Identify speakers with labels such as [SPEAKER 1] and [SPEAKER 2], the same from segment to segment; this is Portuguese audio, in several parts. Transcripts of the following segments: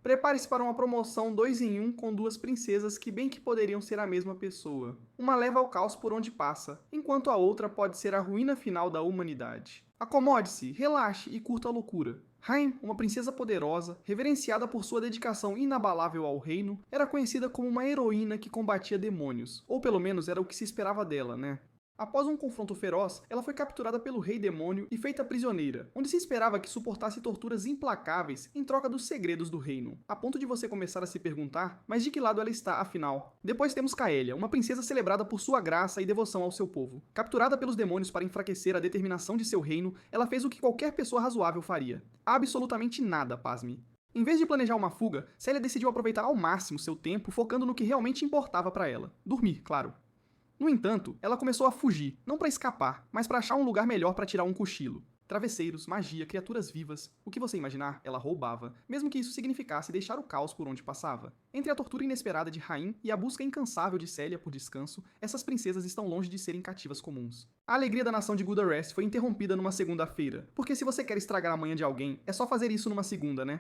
[SPEAKER 1] Prepare-se para uma promoção 2 em 1 com duas princesas que bem que poderiam ser a mesma pessoa. Uma leva ao caos por onde passa, enquanto a outra pode ser a ruína final da humanidade. Acomode-se, relaxe e curta a loucura. Haim, uma princesa poderosa, reverenciada por sua dedicação inabalável ao reino, era conhecida como uma heroína que combatia demônios, ou pelo menos era o que se esperava dela, né? Após um confronto feroz, ela foi capturada pelo Rei Demônio e feita prisioneira, onde se esperava que suportasse torturas implacáveis em troca dos segredos do reino, a ponto de você começar a se perguntar, mas de que lado ela está, afinal? Depois temos Kaelia, uma princesa celebrada por sua graça e devoção ao seu povo. Capturada pelos demônios para enfraquecer a determinação de seu reino, ela fez o que qualquer pessoa razoável faria. Absolutamente nada, pasme. Em vez de planejar uma fuga, Célia decidiu aproveitar ao máximo seu tempo focando no que realmente importava para ela. Dormir, claro. No entanto, ela começou a fugir, não para escapar, mas para achar um lugar melhor para tirar um cochilo. Travesseiros, magia, criaturas vivas, o que você imaginar, ela roubava, mesmo que isso significasse deixar o caos por onde passava. Entre a tortura inesperada de Haim e a busca incansável de Célia por descanso, essas princesas estão longe de serem cativas comuns. A alegria da nação de Gudarest foi interrompida numa segunda-feira, porque se você quer estragar a manhã de alguém, é só fazer isso numa segunda, né?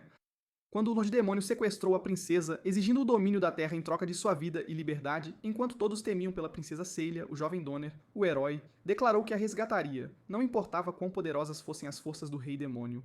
[SPEAKER 1] Quando o Lorde Demônio sequestrou a princesa, exigindo o domínio da Terra em troca de sua vida e liberdade, enquanto todos temiam pela princesa Celia, o jovem Donner, o herói, declarou que a resgataria, não importava quão poderosas fossem as forças do Rei Demônio.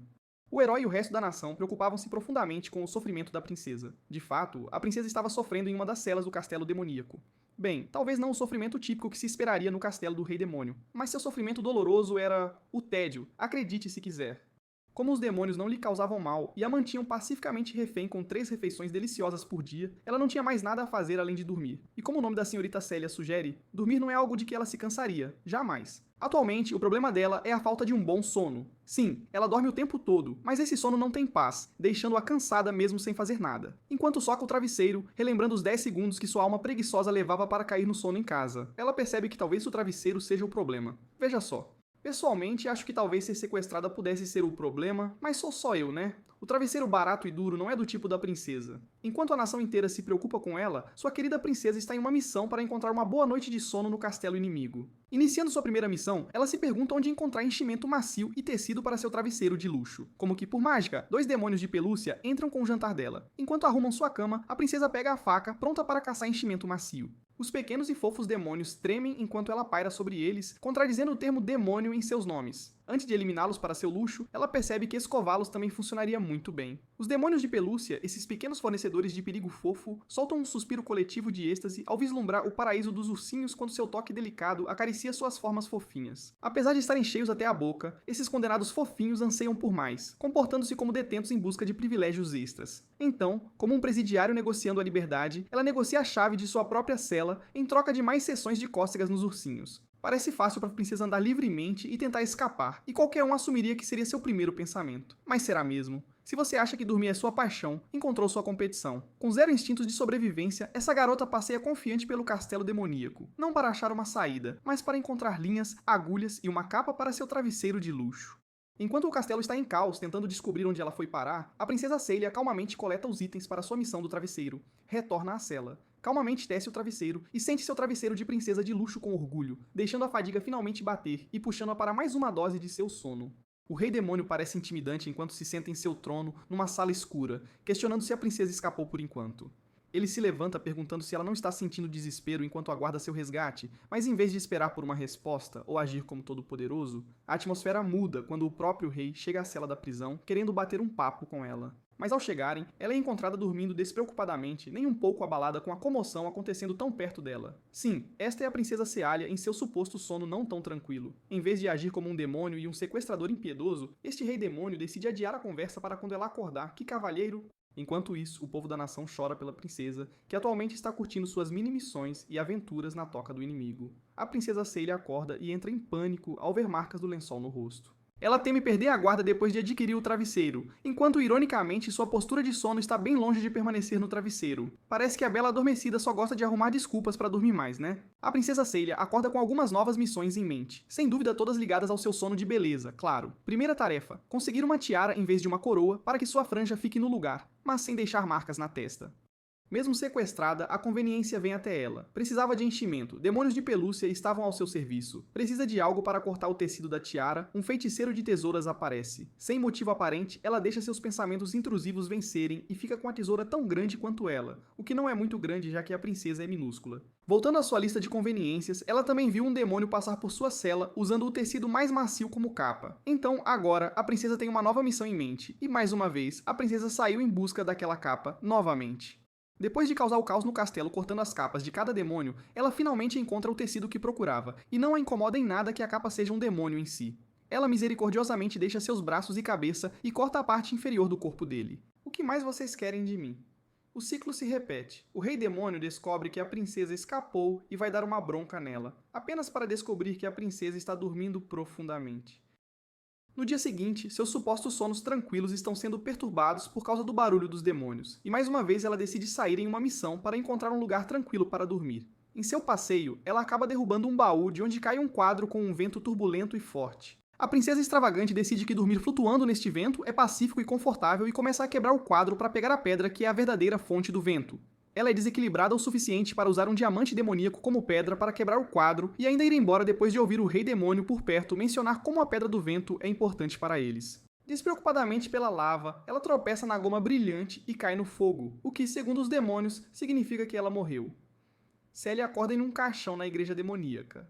[SPEAKER 1] O herói e o resto da nação preocupavam-se profundamente com o sofrimento da princesa. De fato, a princesa estava sofrendo em uma das celas do castelo demoníaco. Bem, talvez não o sofrimento típico que se esperaria no castelo do Rei Demônio, mas seu sofrimento doloroso era o tédio, acredite se quiser. Como os demônios não lhe causavam mal e a mantinham pacificamente refém com 3 refeições deliciosas por dia, ela não tinha mais nada a fazer além de dormir. E como o nome da senhorita Célia sugere, dormir não é algo de que ela se cansaria, jamais. Atualmente, o problema dela é a falta de um bom sono. Sim, ela dorme o tempo todo, mas esse sono não tem paz, deixando-a cansada mesmo sem fazer nada. Enquanto soca o travesseiro, relembrando os 10 segundos que sua alma preguiçosa levava para cair no sono em casa, ela percebe que talvez o travesseiro seja o problema. Veja só. Pessoalmente, acho que talvez ser sequestrada pudesse ser o problema, mas sou só eu, né? O travesseiro barato e duro não é do tipo da princesa. Enquanto a nação inteira se preocupa com ela, sua querida princesa está em uma missão para encontrar uma boa noite de sono no castelo inimigo. Iniciando sua primeira missão, ela se pergunta onde encontrar enchimento macio e tecido para seu travesseiro de luxo. Como que, por mágica, 2 demônios de pelúcia entram com o jantar dela. Enquanto arrumam sua cama, a princesa pega a faca, pronta para caçar enchimento macio. Os pequenos e fofos demônios tremem enquanto ela paira sobre eles, contradizendo o termo demônio em seus nomes. Antes de eliminá-los para seu luxo, ela percebe que escová-los também funcionaria muito bem. Os demônios de pelúcia, esses pequenos fornecedores de perigo fofo, soltam um suspiro coletivo de êxtase ao vislumbrar o paraíso dos ursinhos quando seu toque delicado acaricia suas formas fofinhas. Apesar de estarem cheios até a boca, esses condenados fofinhos anseiam por mais, comportando-se como detentos em busca de privilégios extras. Então, como um presidiário negociando a liberdade, ela negocia a chave de sua própria cela em troca de mais sessões de cócegas nos ursinhos. Parece fácil para a princesa andar livremente e tentar escapar, e qualquer um assumiria que seria seu primeiro pensamento. Mas será mesmo? Se você acha que dormir é sua paixão, encontrou sua competição. Com 0 instintos de sobrevivência, essa garota passeia confiante pelo castelo demoníaco, não para achar uma saída, mas para encontrar linhas, agulhas e uma capa para seu travesseiro de luxo. Enquanto o castelo está em caos, tentando descobrir onde ela foi parar, a princesa Celia calmamente coleta os itens para sua missão do travesseiro, retorna à cela, calmamente desce o travesseiro e sente seu travesseiro de princesa de luxo com orgulho, deixando a fadiga finalmente bater e puxando-a para mais uma dose de seu sono. O Rei Demônio parece intimidante enquanto se senta em seu trono, numa sala escura, questionando se a princesa escapou por enquanto. Ele se levanta perguntando se ela não está sentindo desespero enquanto aguarda seu resgate, mas em vez de esperar por uma resposta ou agir como todo-poderoso, a atmosfera muda quando o próprio rei chega à cela da prisão, querendo bater um papo com ela. Mas ao chegarem, ela é encontrada dormindo despreocupadamente, nem um pouco abalada com a comoção acontecendo tão perto dela. Sim, esta é a princesa Cealia em seu suposto sono não tão tranquilo. Em vez de agir como um demônio e um sequestrador impiedoso, este rei demônio decide adiar a conversa para quando ela acordar que cavalheiro... Enquanto isso, o povo da nação chora pela princesa, que atualmente está curtindo suas mini-missões e aventuras na toca do inimigo. A princesa Celia acorda e entra em pânico ao ver marcas do lençol no rosto. Ela teme perder a guarda depois de adquirir o travesseiro, enquanto ironicamente sua postura de sono está bem longe de permanecer no travesseiro. Parece que a bela adormecida só gosta de arrumar desculpas para dormir mais, né? A princesa Celia acorda com algumas novas missões em mente, sem dúvida todas ligadas ao seu sono de beleza, claro. Primeira tarefa, conseguir uma tiara em vez de uma coroa para que sua franja fique no lugar, mas sem deixar marcas na testa. Mesmo sequestrada, a conveniência vem até ela. Precisava de enchimento, demônios de pelúcia estavam ao seu serviço. Precisa de algo para cortar o tecido da tiara, um feiticeiro de tesouras aparece. Sem motivo aparente, ela deixa seus pensamentos intrusivos vencerem e fica com a tesoura tão grande quanto ela, o que não é muito grande já que a princesa é minúscula. Voltando à sua lista de conveniências, ela também viu um demônio passar por sua cela usando o tecido mais macio como capa. Então, agora, a princesa tem uma nova missão em mente, e mais uma vez, a princesa saiu em busca daquela capa novamente. Depois de causar o caos no castelo cortando as capas de cada demônio, ela finalmente encontra o tecido que procurava, e não a incomoda em nada que a capa seja um demônio em si. Ela misericordiosamente deixa seus braços e cabeça e corta a parte inferior do corpo dele. O que mais vocês querem de mim? O ciclo se repete. O rei demônio descobre que a princesa escapou e vai dar uma bronca nela, apenas para descobrir que a princesa está dormindo profundamente. No dia seguinte, seus supostos sonos tranquilos estão sendo perturbados por causa do barulho dos demônios, e mais uma vez ela decide sair em uma missão para encontrar um lugar tranquilo para dormir. Em seu passeio, ela acaba derrubando um baú de onde cai um quadro com um vento turbulento e forte. A princesa extravagante decide que dormir flutuando neste vento é pacífico e confortável e começa a quebrar o quadro para pegar a pedra que é a verdadeira fonte do vento. Ela é desequilibrada o suficiente para usar um diamante demoníaco como pedra para quebrar o quadro e ainda ir embora depois de ouvir o rei demônio por perto mencionar como a pedra do vento é importante para eles. Despreocupadamente pela lava, ela tropeça na goma brilhante e cai no fogo, o que, segundo os demônios, significa que ela morreu. Celia acorda em um caixão na igreja demoníaca.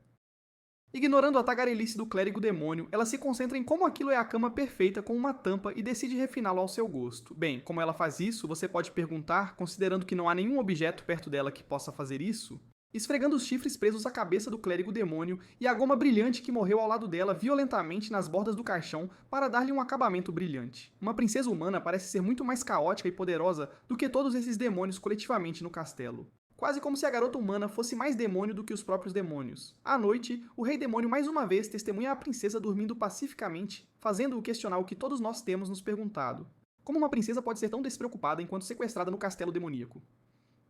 [SPEAKER 1] Ignorando a tagarelice do clérigo demônio, ela se concentra em como aquilo é a cama perfeita com uma tampa e decide refiná-lo ao seu gosto. Bem, como ela faz isso, você pode perguntar, considerando que não há nenhum objeto perto dela que possa fazer isso? Esfregando os chifres presos à cabeça do clérigo demônio e a goma brilhante que morreu ao lado dela violentamente nas bordas do caixão para dar-lhe um acabamento brilhante. Uma princesa humana parece ser muito mais caótica e poderosa do que todos esses demônios coletivamente no castelo. Quase como se a garota humana fosse mais demônio do que os próprios demônios. À noite, o rei demônio mais uma vez testemunha a princesa dormindo pacificamente, fazendo-o questionar o que todos nós temos nos perguntado. Como uma princesa pode ser tão despreocupada enquanto sequestrada no castelo demoníaco?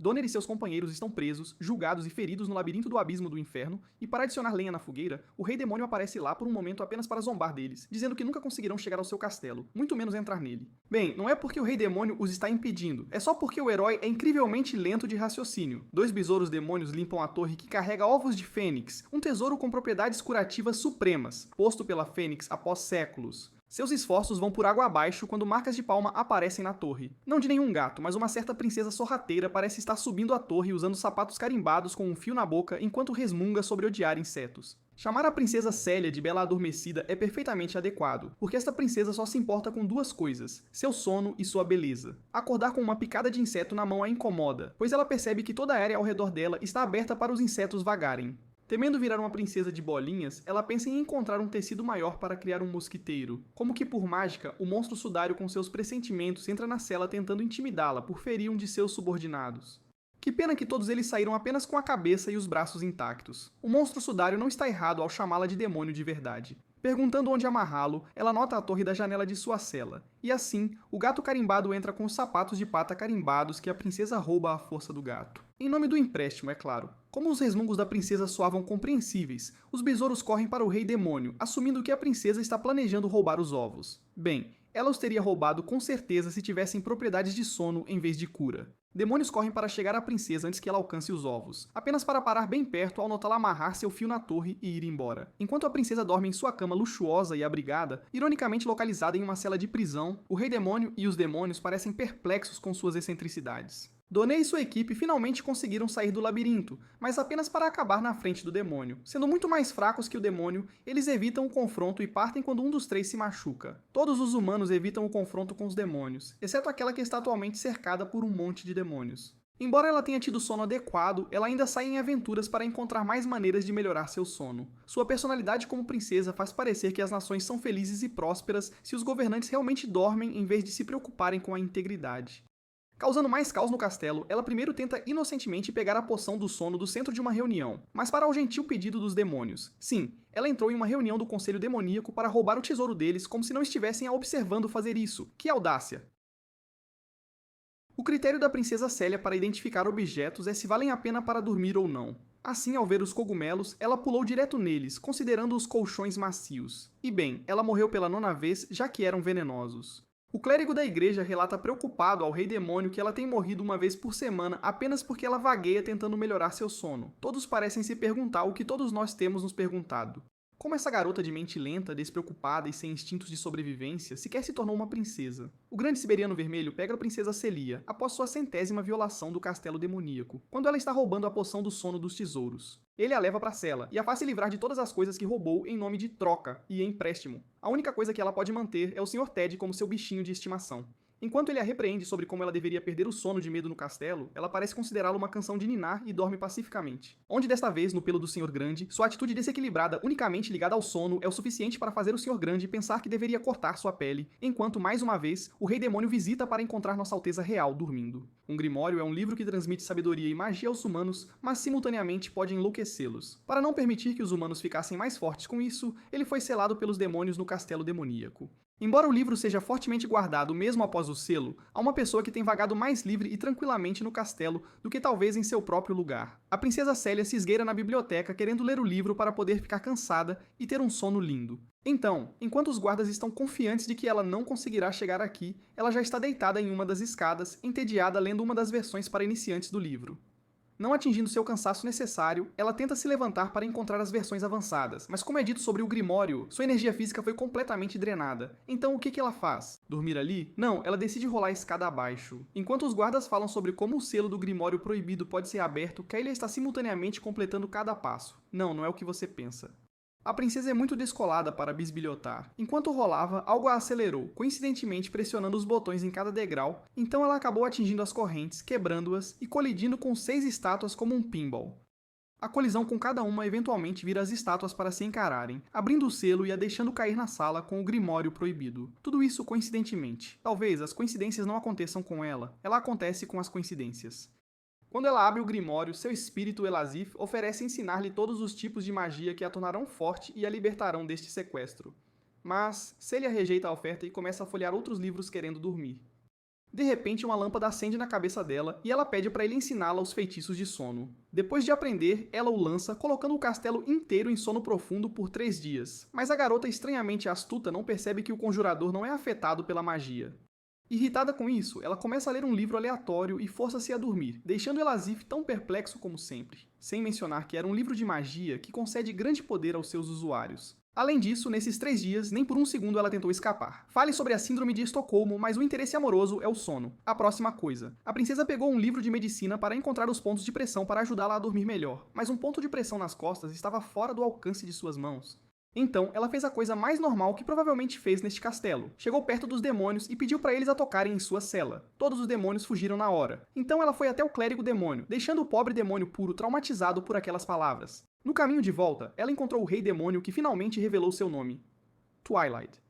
[SPEAKER 1] Donner e seus companheiros estão presos, julgados e feridos no labirinto do abismo do inferno, e para adicionar lenha na fogueira, o rei demônio aparece lá por um momento apenas para zombar deles, dizendo que nunca conseguirão chegar ao seu castelo, muito menos entrar nele. Bem, não é porque o rei demônio os está impedindo, é só porque o herói é incrivelmente lento de raciocínio. 2 besouros demônios limpam a torre que carrega ovos de fênix, um tesouro com propriedades curativas supremas, posto pela fênix após séculos. Seus esforços vão por água abaixo quando marcas de palma aparecem na torre. Não de nenhum gato, mas uma certa princesa sorrateira parece estar subindo a torre usando sapatos carimbados com um fio na boca enquanto resmunga sobre odiar insetos. Chamar a princesa Célia de Bela Adormecida é perfeitamente adequado, porque esta princesa só se importa com duas coisas, seu sono e sua beleza. Acordar com uma picada de inseto na mão a incomoda, pois ela percebe que toda a área ao redor dela está aberta para os insetos vagarem. Temendo virar uma princesa de bolinhas, ela pensa em encontrar um tecido maior para criar um mosquiteiro. Como que por mágica, o monstro sudário com seus pressentimentos entra na cela tentando intimidá-la por ferir um de seus subordinados. Que pena que todos eles saíram apenas com a cabeça e os braços intactos. O monstro sudário não está errado ao chamá-la de demônio de verdade. Perguntando onde amarrá-lo, ela nota a torre da janela de sua cela. E assim, o gato carimbado entra com os sapatos de pata carimbados que a princesa rouba à força do gato. Em nome do empréstimo, é claro. Como os resmungos da princesa soavam compreensíveis, os besouros correm para o rei demônio, assumindo que a princesa está planejando roubar os ovos. Bem, ela os teria roubado com certeza se tivessem propriedades de sono em vez de cura. Demônios correm para chegar à princesa antes que ela alcance os ovos, apenas para parar bem perto ao notá-la amarrar seu fio na torre e ir embora. Enquanto a princesa dorme em sua cama luxuosa e abrigada, ironicamente localizada em uma cela de prisão, o rei demônio e os demônios parecem perplexos com suas excentricidades. Donner e sua equipe finalmente conseguiram sair do labirinto, mas apenas para acabar na frente do demônio. Sendo muito mais fracos que o demônio, eles evitam o confronto e partem quando um dos três se machuca. Todos os humanos evitam o confronto com os demônios, exceto aquela que está atualmente cercada por um monte de demônios. Embora ela tenha tido sono adequado, ela ainda sai em aventuras para encontrar mais maneiras de melhorar seu sono. Sua personalidade como princesa faz parecer que as nações são felizes e prósperas se os governantes realmente dormem em vez de se preocuparem com a integridade. Causando mais caos no castelo, ela primeiro tenta inocentemente pegar a poção do sono do centro de uma reunião, mas para o gentil pedido dos demônios. Sim, ela entrou em uma reunião do Conselho Demoníaco para roubar o tesouro deles como se não estivessem a observando fazer isso. Que audácia! O critério da princesa Célia para identificar objetos é se valem a pena para dormir ou não. Assim, ao ver os cogumelos, ela pulou direto neles, considerando os colchões macios. E bem, ela morreu pela 9ª vez, já que eram venenosos. O clérigo da igreja relata preocupado ao rei demônio que ela tem morrido uma vez por semana apenas porque ela vagueia tentando melhorar seu sono. Todos parecem se perguntar o que todos nós temos nos perguntado. Como essa garota de mente lenta, despreocupada e sem instintos de sobrevivência sequer se tornou uma princesa? O grande siberiano vermelho pega a princesa Celia após sua 100ª violação do castelo demoníaco, quando ela está roubando a poção do sono dos tesouros. Ele a leva para a cela e a faz se livrar de todas as coisas que roubou em nome de troca e empréstimo. A única coisa que ela pode manter é o Sr. Ted como seu bichinho de estimação. Enquanto ele a repreende sobre como ela deveria perder o sono de medo no castelo, ela parece considerá-lo uma canção de ninar e dorme pacificamente. Onde desta vez, no pelo do Sr. Grande, sua atitude desequilibrada unicamente ligada ao sono é o suficiente para fazer o Sr. Grande pensar que deveria cortar sua pele, enquanto, mais uma vez, o Rei Demônio visita para encontrar Nossa Alteza Real dormindo. Um grimório é um livro que transmite sabedoria e magia aos humanos, mas simultaneamente pode enlouquecê-los. Para não permitir que os humanos ficassem mais fortes com isso, ele foi selado pelos demônios no castelo demoníaco. Embora o livro seja fortemente guardado mesmo após o selo, há uma pessoa que tem vagado mais livre e tranquilamente no castelo do que talvez em seu próprio lugar. A princesa Célia se esgueira na biblioteca querendo ler o livro para poder ficar cansada e ter um sono lindo. Então, enquanto os guardas estão confiantes de que ela não conseguirá chegar aqui, ela já está deitada em uma das escadas, entediada lendo uma das versões para iniciantes do livro. Não atingindo seu cansaço necessário, ela tenta se levantar para encontrar as versões avançadas, mas como é dito sobre o Grimório, sua energia física foi completamente drenada. Então o que ela faz? Dormir ali? Não, ela decide rolar a escada abaixo. Enquanto os guardas falam sobre como o selo do Grimório proibido pode ser aberto, Kaelia está simultaneamente completando cada passo. Não é o que você pensa. A princesa é muito descolada para bisbilhotar. Enquanto rolava, algo a acelerou, coincidentemente pressionando os botões em cada degrau, então ela acabou atingindo as correntes, quebrando-as e colidindo com 6 estátuas como um pinball. A colisão com cada uma eventualmente vira as estátuas para se encararem, abrindo o selo e a deixando cair na sala com o Grimório proibido. Tudo isso coincidentemente. Talvez as coincidências não aconteçam com ela acontece com as coincidências. Quando ela abre o Grimório, seu espírito Elazif oferece ensinar-lhe todos os tipos de magia que a tornarão forte e a libertarão deste sequestro. Mas Celia rejeita a oferta e começa a folhear outros livros querendo dormir. De repente, uma lâmpada acende na cabeça dela e ela pede para ele ensiná-la os feitiços de sono. Depois de aprender, ela o lança, colocando o castelo inteiro em sono profundo por 3 dias. Mas a garota estranhamente astuta não percebe que o conjurador não é afetado pela magia. Irritada com isso, ela começa a ler um livro aleatório e força-se a dormir, deixando Elazif tão perplexo como sempre. Sem mencionar que era um livro de magia que concede grande poder aos seus usuários. Além disso, nesses 3 dias, nem por um segundo ela tentou escapar. Fale sobre a síndrome de Estocolmo, mas o interesse amoroso é o sono. A próxima coisa. A princesa pegou um livro de medicina para encontrar os pontos de pressão para ajudá-la a dormir melhor, mas um ponto de pressão nas costas estava fora do alcance de suas mãos. Então, ela fez a coisa mais normal que provavelmente fez neste castelo. Chegou perto dos demônios e pediu para eles a tocarem em sua cela. Todos os demônios fugiram na hora. Então ela foi até o clérigo demônio, deixando o pobre demônio puro traumatizado por aquelas palavras. No caminho de volta, ela encontrou o rei demônio que finalmente revelou seu nome. Twilight.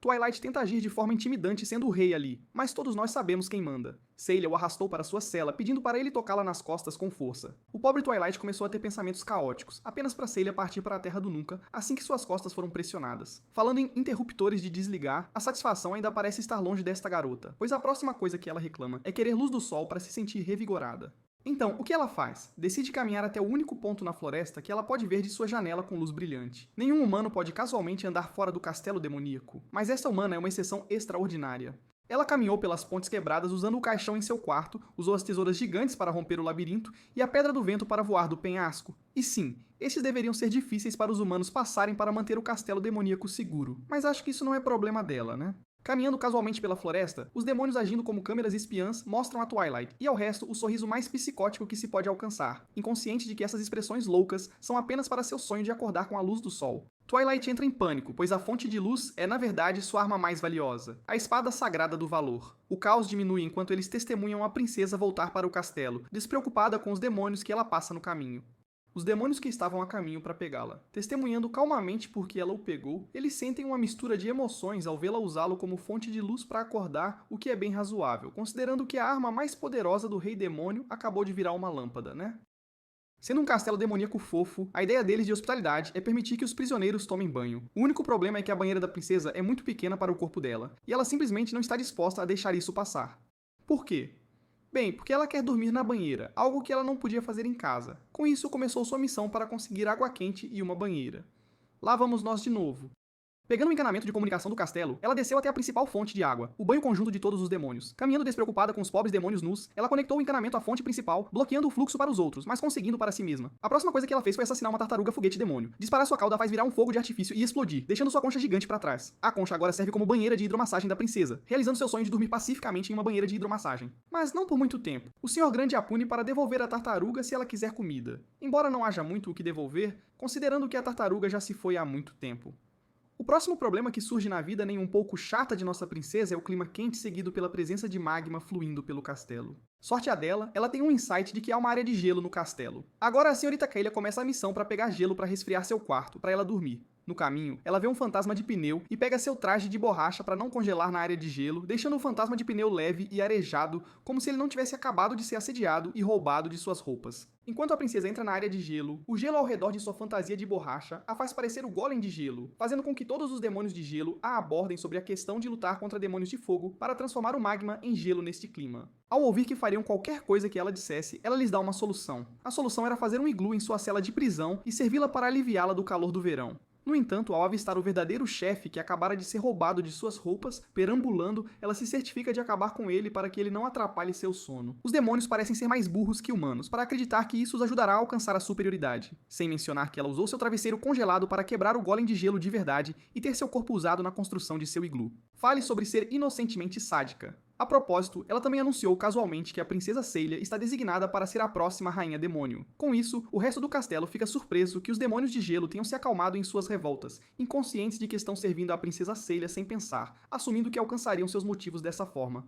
[SPEAKER 1] Twilight tenta agir de forma intimidante sendo o rei ali, mas todos nós sabemos quem manda. Celia o arrastou para sua cela, pedindo para ele tocá-la nas costas com força. O pobre Twilight começou a ter pensamentos caóticos, apenas para Celia partir para a Terra do Nunca, assim que suas costas foram pressionadas. Falando em interruptores de desligar, a satisfação ainda parece estar longe desta garota, pois a próxima coisa que ela reclama é querer luz do sol para se sentir revigorada. Então, o que ela faz? Decide caminhar até o único ponto na floresta que ela pode ver de sua janela com luz brilhante. Nenhum humano pode casualmente andar fora do castelo demoníaco, mas esta humana é uma exceção extraordinária. Ela caminhou pelas pontes quebradas usando o caixão em seu quarto, usou as tesouras gigantes para romper o labirinto e a pedra do vento para voar do penhasco. E sim, esses deveriam ser difíceis para os humanos passarem para manter o castelo demoníaco seguro, mas acho que isso não é problema dela, né? Caminhando casualmente pela floresta, os demônios agindo como câmeras espiãs mostram a Twilight, e ao resto o sorriso mais psicótico que se pode alcançar, inconsciente de que essas expressões loucas são apenas para seu sonho de acordar com a luz do sol. Twilight entra em pânico, pois a fonte de luz é, na verdade, sua arma mais valiosa, a espada sagrada do valor. O caos diminui enquanto eles testemunham a princesa voltar para o castelo, despreocupada com os demônios que ela passa no caminho. Os demônios que estavam a caminho para pegá-la. Testemunhando calmamente porque ela o pegou, eles sentem uma mistura de emoções ao vê-la usá-lo como fonte de luz para acordar, o que é bem razoável, considerando que a arma mais poderosa do rei demônio acabou de virar uma lâmpada, né? Sendo um castelo demoníaco fofo, a ideia deles de hospitalidade é permitir que os prisioneiros tomem banho. O único problema é que a banheira da princesa é muito pequena para o corpo dela, e ela simplesmente não está disposta a deixar isso passar. Por quê? Bem, porque ela quer dormir na banheira, algo que ela não podia fazer em casa. Com isso, começou sua missão para conseguir água quente e uma banheira. Lá vamos nós de novo. Pegando o encanamento de comunicação do castelo, ela desceu até a principal fonte de água, o banho conjunto de todos os demônios. Caminhando despreocupada com os pobres demônios nus, ela conectou o encanamento à fonte principal, bloqueando o fluxo para os outros, mas conseguindo para si mesma. A próxima coisa que ela fez foi assassinar uma tartaruga foguete demônio. Disparar sua cauda faz virar um fogo de artifício e explodir, deixando sua concha gigante para trás. A concha agora serve como banheira de hidromassagem da princesa, realizando seu sonho de dormir pacificamente em uma banheira de hidromassagem. Mas não por muito tempo. O Senhor Grande a pune para devolver a tartaruga se ela quiser comida. Embora não haja muito o que devolver, considerando que a tartaruga já se foi há muito tempo. O próximo problema que surge na vida nem um pouco chata de nossa princesa é o clima quente seguido pela presença de magma fluindo pelo castelo. Sorte a dela, ela tem um insight de que há uma área de gelo no castelo. Agora a senhorita Kaelia começa a missão para pegar gelo para resfriar seu quarto, para ela dormir. No caminho, ela vê um fantasma de pneu e pega seu traje de borracha para não congelar na área de gelo, deixando o fantasma de pneu leve e arejado, como se ele não tivesse acabado de ser assediado e roubado de suas roupas. Enquanto a princesa entra na área de gelo, o gelo ao redor de sua fantasia de borracha a faz parecer o golem de gelo, fazendo com que todos os demônios de gelo a abordem sobre a questão de lutar contra demônios de fogo para transformar o magma em gelo neste clima. Ao ouvir que fariam qualquer coisa que ela dissesse, ela lhes dá uma solução. A solução era fazer um iglu em sua cela de prisão e servi-la para aliviá-la do calor do verão. No entanto, ao avistar o verdadeiro chefe que acabara de ser roubado de suas roupas, perambulando, ela se certifica de acabar com ele para que ele não atrapalhe seu sono. Os demônios parecem ser mais burros que humanos, para acreditar que isso os ajudará a alcançar a superioridade. Sem mencionar que ela usou seu travesseiro congelado para quebrar o golem de gelo de verdade e ter seu corpo usado na construção de seu iglu. Fale sobre ser inocentemente sádica. A propósito, ela também anunciou casualmente que a princesa Celia está designada para ser a próxima rainha demônio. Com isso, o resto do castelo fica surpreso que os demônios de gelo tenham se acalmado em suas revoltas, inconscientes de que estão servindo à princesa Celia sem pensar, assumindo que alcançariam seus motivos dessa forma.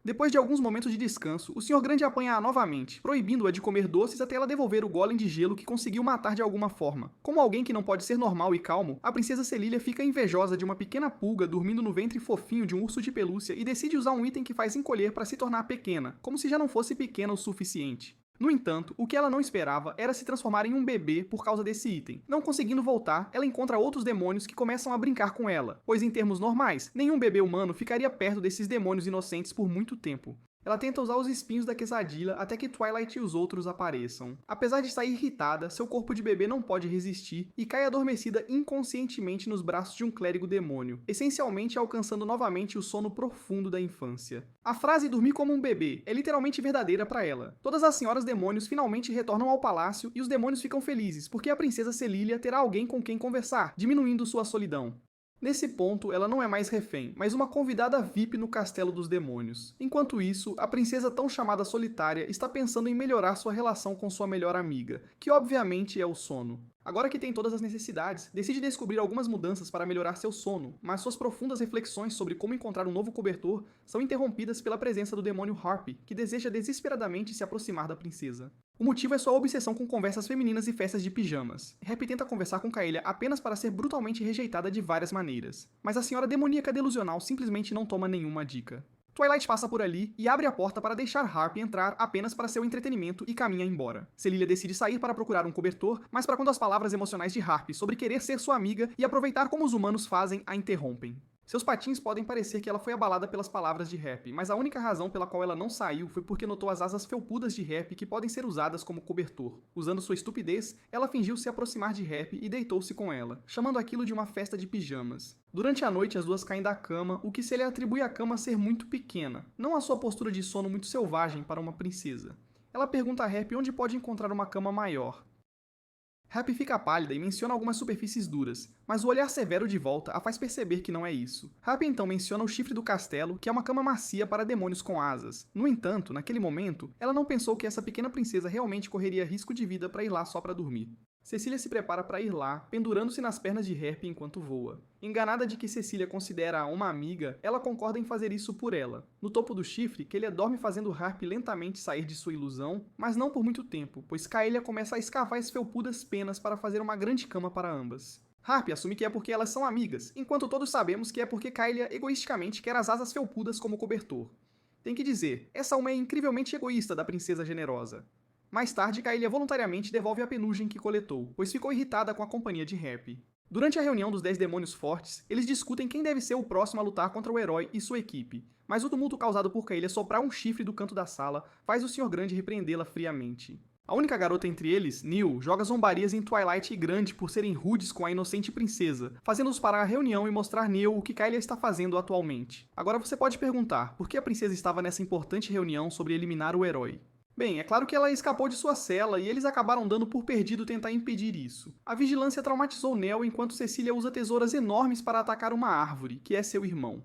[SPEAKER 1] Depois de alguns momentos de descanso, o Senhor Grande apanha-a novamente, proibindo-a de comer doces até ela devolver o golem de gelo que conseguiu matar de alguma forma. Como alguém que não pode ser normal e calmo, a princesa Celília fica invejosa de uma pequena pulga dormindo no ventre fofinho de um urso de pelúcia e decide usar um item que faz encolher para se tornar pequena, como se já não fosse pequena o suficiente. No entanto, o que ela não esperava era se transformar em um bebê por causa desse item. Não conseguindo voltar, ela encontra outros demônios que começam a brincar com ela, pois em termos normais, nenhum bebê humano ficaria perto desses demônios inocentes por muito tempo. Ela tenta usar os espinhos da quesadilha até que Twilight e os outros apareçam. Apesar de estar irritada, seu corpo de bebê não pode resistir e cai adormecida inconscientemente nos braços de um clérigo demônio, essencialmente alcançando novamente o sono profundo da infância. A frase dormir como um bebê é literalmente verdadeira para ela. Todas as senhoras demônios finalmente retornam ao palácio e os demônios ficam felizes, porque a princesa Celília terá alguém com quem conversar, diminuindo sua solidão. Nesse ponto, ela não é mais refém, mas uma convidada VIP no Castelo dos Demônios. Enquanto isso, a princesa tão chamada Solitária está pensando em melhorar sua relação com sua melhor amiga, que obviamente é o sono. Agora que tem todas as necessidades, decide descobrir algumas mudanças para melhorar seu sono, mas suas profundas reflexões sobre como encontrar um novo cobertor são interrompidas pela presença do demônio Harpy, que deseja desesperadamente se aproximar da princesa. O motivo é sua obsessão com conversas femininas e festas de pijamas. Harpy tenta conversar com Kaelia apenas para ser brutalmente rejeitada de várias maneiras, mas a senhora demoníaca delusional simplesmente não toma nenhuma dica. Twilight passa por ali e abre a porta para deixar Harpy entrar apenas para seu entretenimento e caminha embora. Celília decide sair para procurar um cobertor, mas para quando as palavras emocionais de Harpy sobre querer ser sua amiga e aproveitar como os humanos fazem a interrompem. Seus patins podem parecer que ela foi abalada pelas palavras de Harpy, mas a única razão pela qual ela não saiu foi porque notou as asas felpudas de Harpy que podem ser usadas como cobertor. Usando sua estupidez, ela fingiu se aproximar de Harpy e deitou-se com ela, chamando aquilo de uma festa de pijamas. Durante a noite, as duas caem da cama, o que se lhe atribui à cama ser muito pequena, não a sua postura de sono muito selvagem para uma princesa. Ela pergunta a Harpy onde pode encontrar uma cama maior. Harpy fica pálida e menciona algumas superfícies duras, mas o olhar severo de volta a faz perceber que não é isso. Harpy então menciona o chifre do castelo, que é uma cama macia para demônios com asas. No entanto, naquele momento, ela não pensou que essa pequena princesa realmente correria risco de vida para ir lá só para dormir. Cecília se prepara para ir lá, pendurando-se nas pernas de Harpy enquanto voa. Enganada de que Cecília considera-a uma amiga, ela concorda em fazer isso por ela. No topo do chifre, Kaelia dorme fazendo Harpy lentamente sair de sua ilusão, mas não por muito tempo, pois Kaelia começa a escavar as felpudas penas para fazer uma grande cama para ambas. Harpy assume que é porque elas são amigas, enquanto todos sabemos que é porque Kaelia egoisticamente quer as asas felpudas como cobertor. Tem que dizer, essa uma é incrivelmente egoísta da princesa generosa. Mais tarde, Kaelia voluntariamente devolve a penugem que coletou, pois ficou irritada com a companhia de Harpy. Durante a reunião dos 10 demônios fortes, eles discutem quem deve ser o próximo a lutar contra o herói e sua equipe, mas o tumulto causado por Kaelia soprar um chifre do canto da sala faz o Senhor Grande repreendê-la friamente. A única garota entre eles, Neil, joga zombarias em Twilight e Grande por serem rudes com a inocente princesa, fazendo-os parar a reunião e mostrar Neil o que Kylia está fazendo atualmente. Agora você pode perguntar, por que a princesa estava nessa importante reunião sobre eliminar o herói? Bem, é claro que ela escapou de sua cela e eles acabaram dando por perdido tentar impedir isso. A vigilância traumatizou Nell enquanto Cecília usa tesouras enormes para atacar uma árvore, que é seu irmão.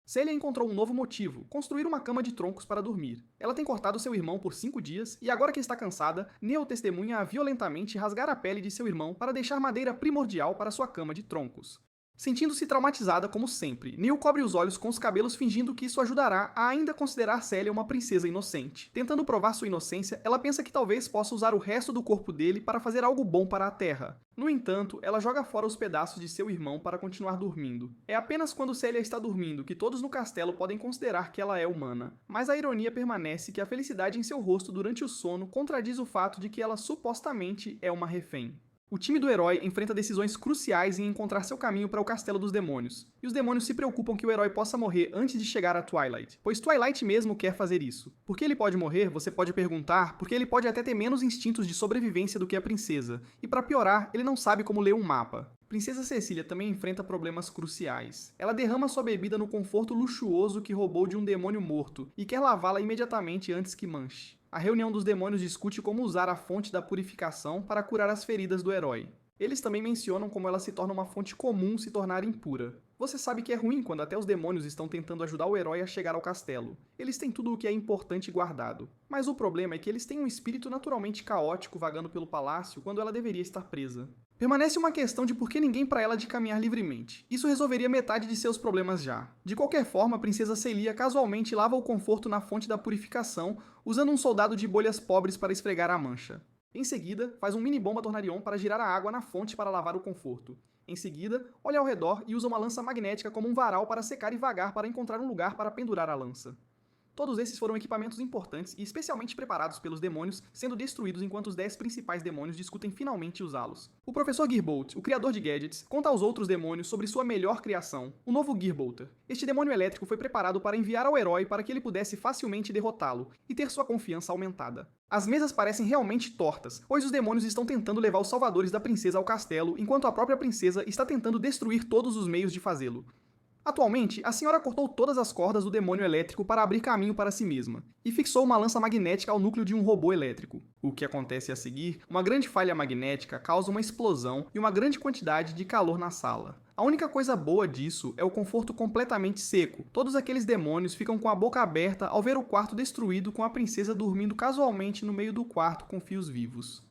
[SPEAKER 1] Celia encontrou um novo motivo, construir uma cama de troncos para dormir. Ela tem cortado seu irmão por 5 dias e agora que está cansada, Neo testemunha-a violentamente rasgar a pele de seu irmão para deixar madeira primordial para sua cama de troncos. Sentindo-se traumatizada como sempre, Neil cobre os olhos com os cabelos fingindo que isso ajudará a ainda considerar Celia uma princesa inocente. Tentando provar sua inocência, ela pensa que talvez possa usar o resto do corpo dele para fazer algo bom para a Terra. No entanto, ela joga fora os pedaços de seu irmão para continuar dormindo. É apenas quando Celia está dormindo que todos no castelo podem considerar que ela é humana. Mas a ironia permanece que a felicidade em seu rosto durante o sono contradiz o fato de que ela supostamente é uma refém. O time do herói enfrenta decisões cruciais em encontrar seu caminho para o Castelo dos Demônios, e os demônios se preocupam que o herói possa morrer antes de chegar a Twilight, pois Twilight mesmo quer fazer isso. Por que ele pode morrer, você pode perguntar, porque ele pode até ter menos instintos de sobrevivência do que a princesa, e para piorar, ele não sabe como ler um mapa. Princesa Cecília também enfrenta problemas cruciais. Ela derrama sua bebida no conforto luxuoso que roubou de um demônio morto, e quer lavá-la imediatamente antes que manche. A reunião dos demônios discute como usar a fonte da purificação para curar as feridas do herói. Eles também mencionam como ela se torna uma fonte comum se tornar impura. Você sabe que é ruim quando até os demônios estão tentando ajudar o herói a chegar ao castelo. Eles têm tudo o que é importante guardado. Mas o problema é que eles têm um espírito naturalmente caótico vagando pelo palácio quando ela deveria estar presa. Permanece uma questão de por que ninguém para ela de caminhar livremente. Isso resolveria metade de seus problemas já. De qualquer forma, a princesa Celia casualmente lava o conforto na fonte da purificação, usando um soldado de bolhas pobres para esfregar a mancha. Em seguida, faz um mini-bomba Tornarion para girar a água na fonte para lavar o conforto. Em seguida, olha ao redor e usa uma lança magnética como um varal para secar e vagar para encontrar um lugar para pendurar a lança. Todos esses foram equipamentos importantes e especialmente preparados pelos demônios, sendo destruídos enquanto os 10 principais demônios discutem finalmente usá-los. O professor Gearbolt, o criador de gadgets, conta aos outros demônios sobre sua melhor criação, o novo Gearbolter. Este demônio elétrico foi preparado para enviar ao herói para que ele pudesse facilmente derrotá-lo e ter sua confiança aumentada. As mesas parecem realmente tortas, pois os demônios estão tentando levar os salvadores da princesa ao castelo, enquanto a própria princesa está tentando destruir todos os meios de fazê-lo. Atualmente, a senhora cortou todas as cordas do demônio elétrico para abrir caminho para si mesma, e fixou uma lança magnética ao núcleo de um robô elétrico. O que acontece a seguir, uma grande falha magnética causa uma explosão e uma grande quantidade de calor na sala. A única coisa boa disso é o conforto completamente seco. Todos aqueles demônios ficam com a boca aberta ao ver o quarto destruído com a princesa dormindo casualmente no meio do quarto com fios vivos.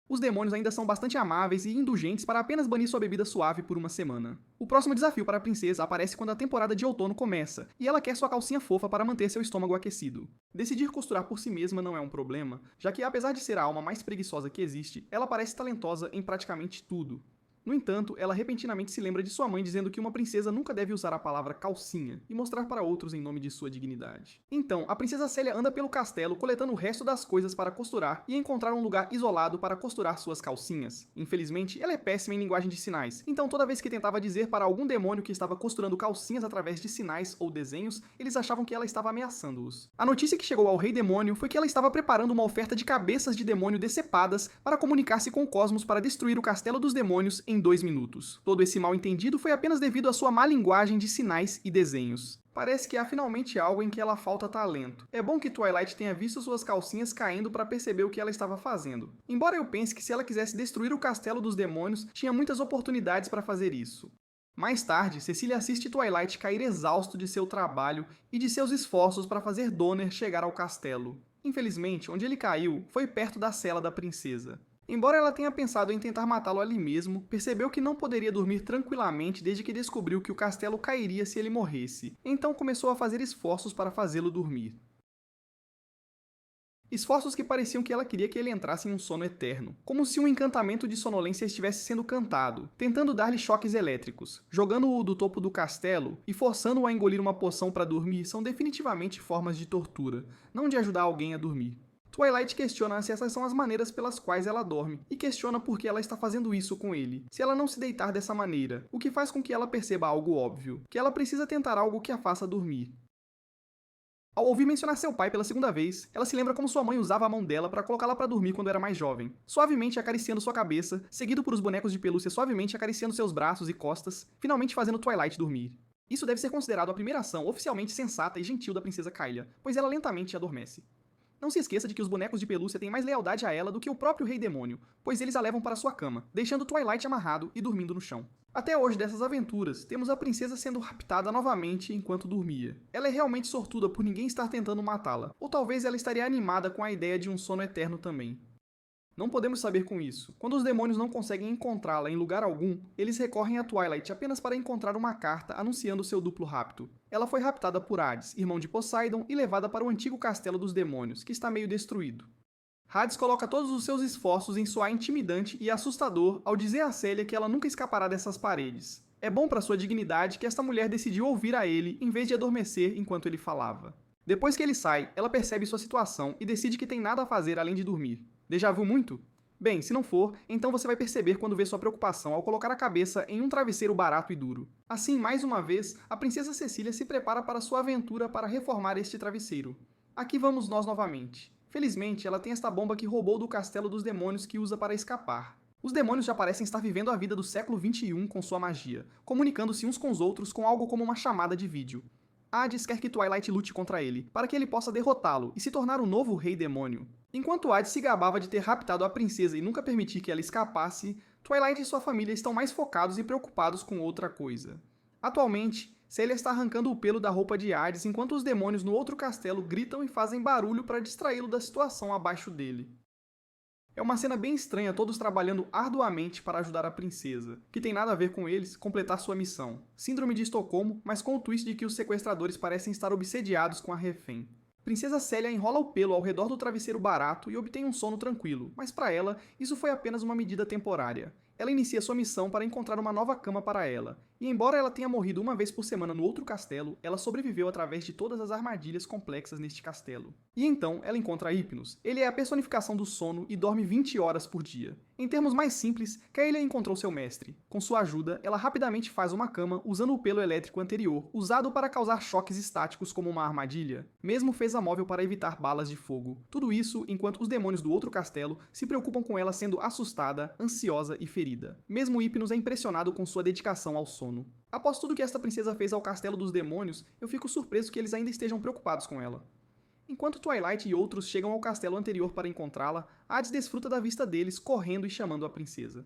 [SPEAKER 1] Os demônios ainda são bastante amáveis e indulgentes para apenas banir sua bebida suave por uma semana. O próximo desafio para a princesa aparece quando a temporada de outono começa, e ela quer sua calcinha fofa para manter seu estômago aquecido. Decidir costurar por si mesma não é um problema, já que apesar de ser a alma mais preguiçosa que existe, ela parece talentosa em praticamente tudo. No entanto, ela repentinamente se lembra de sua mãe dizendo que uma princesa nunca deve usar a palavra calcinha e mostrar para outros em nome de sua dignidade. Então, a princesa Célia anda pelo castelo coletando o resto das coisas para costurar e encontrar um lugar isolado para costurar suas calcinhas. Infelizmente, ela é péssima em linguagem de sinais, então toda vez que tentava dizer para algum demônio que estava costurando calcinhas através de sinais ou desenhos, eles achavam que ela estava ameaçando-os. A notícia que chegou ao Rei Demônio foi que ela estava preparando uma oferta de cabeças de demônio decepadas para comunicar-se com o cosmos para destruir o Castelo dos Demônios em 2 minutos. Todo esse mal-entendido foi apenas devido à sua má linguagem de sinais e desenhos. Parece que há finalmente algo em que ela falta talento. É bom que Twilight tenha visto suas calcinhas caindo para perceber o que ela estava fazendo. Embora eu pense que se ela quisesse destruir o Castelo dos Demônios, tinha muitas oportunidades para fazer isso. Mais tarde, Cecília assiste Twilight cair exausto de seu trabalho e de seus esforços para fazer Donner chegar ao castelo. Infelizmente, onde ele caiu foi perto da cela da princesa. Embora ela tenha pensado em tentar matá-lo ali mesmo, percebeu que não poderia dormir tranquilamente desde que descobriu que o castelo cairia se ele morresse, então começou a fazer esforços para fazê-lo dormir. Esforços que pareciam que ela queria que ele entrasse em um sono eterno, como se um encantamento de sonolência estivesse sendo cantado, tentando dar-lhe choques elétricos. Jogando-o do topo do castelo e forçando-o a engolir uma poção para dormir são definitivamente formas de tortura, não de ajudar alguém a dormir. Twilight questiona se essas são as maneiras pelas quais ela dorme, e questiona por que ela está fazendo isso com ele, se ela não se deitar dessa maneira, o que faz com que ela perceba algo óbvio, que ela precisa tentar algo que a faça dormir. Ao ouvir mencionar seu pai pela segunda vez, ela se lembra como sua mãe usava a mão dela para colocá-la para dormir quando era mais jovem, suavemente acariciando sua cabeça, seguido por os bonecos de pelúcia suavemente acariciando seus braços e costas, finalmente fazendo Twilight dormir. Isso deve ser considerado a primeira ação oficialmente sensata e gentil da princesa Kylia, pois ela lentamente adormece. Não se esqueça de que os bonecos de pelúcia têm mais lealdade a ela do que o próprio Rei Demônio, pois eles a levam para sua cama, deixando Twilight amarrado e dormindo no chão. Até hoje dessas aventuras, temos a princesa sendo raptada novamente enquanto dormia. Ela é realmente sortuda por ninguém estar tentando matá-la, ou talvez ela estaria animada com a ideia de um sono eterno também. Não podemos saber com isso. Quando os demônios não conseguem encontrá-la em lugar algum, eles recorrem a Twilight apenas para encontrar uma carta anunciando seu duplo rapto. Ela foi raptada por Hades, irmão de Poseidon, e levada para o antigo castelo dos demônios, que está meio destruído. Hades coloca todos os seus esforços em soar intimidante e assustador ao dizer a Célia que ela nunca escapará dessas paredes. É bom para sua dignidade que esta mulher decidiu ouvir a ele em vez de adormecer enquanto ele falava. Depois que ele sai, ela percebe sua situação e decide que tem nada a fazer além de dormir. Déjà vu muito? Bem, se não for, então você vai perceber quando vê sua preocupação ao colocar a cabeça em um travesseiro barato e duro. Assim, mais uma vez, a princesa Cecília se prepara para sua aventura para reformar este travesseiro. Aqui vamos nós novamente. Felizmente, ela tem esta bomba que roubou do castelo dos demônios que usa para escapar. Os demônios já parecem estar vivendo a vida do século XXI com sua magia, comunicando-se uns com os outros com algo como uma chamada de vídeo. Hades quer que Twilight lute contra ele, para que ele possa derrotá-lo e se tornar o novo Rei Demônio. Enquanto Hades se gabava de ter raptado a princesa e nunca permitir que ela escapasse, Twilight e sua família estão mais focados e preocupados com outra coisa. Atualmente, Célia está arrancando o pelo da roupa de Hades enquanto os demônios no outro castelo gritam e fazem barulho para distraí-lo da situação abaixo dele. É uma cena bem estranha, todos trabalhando arduamente para ajudar a princesa, que tem nada a ver com eles completar sua missão. Síndrome de Estocolmo, mas com o twist de que os sequestradores parecem estar obsediados com a refém. Princesa Célia enrola o pelo ao redor do travesseiro barato e obtém um sono tranquilo, mas para ela, isso foi apenas uma medida temporária. Ela inicia sua missão para encontrar uma nova cama para ela, e embora ela tenha morrido uma vez por semana no outro castelo, ela sobreviveu através de todas as armadilhas complexas neste castelo. E então, ela encontra Hypnos. Ele é a personificação do sono e dorme 20 horas por dia. Em termos mais simples, Kylia encontrou seu mestre. Com sua ajuda, ela rapidamente faz uma cama usando o pelo elétrico anterior, usado para causar choques estáticos como uma armadilha. Mesmo fez a móvel para evitar balas de fogo. Tudo isso enquanto os demônios do outro castelo se preocupam com ela sendo assustada, ansiosa e ferida. Mesmo Hypnos é impressionado com sua dedicação ao sono. Após tudo que esta princesa fez ao castelo dos demônios, eu fico surpreso que eles ainda estejam preocupados com ela. Enquanto Twilight e outros chegam ao castelo anterior para encontrá-la, Hades desfruta da vista deles correndo e chamando a princesa.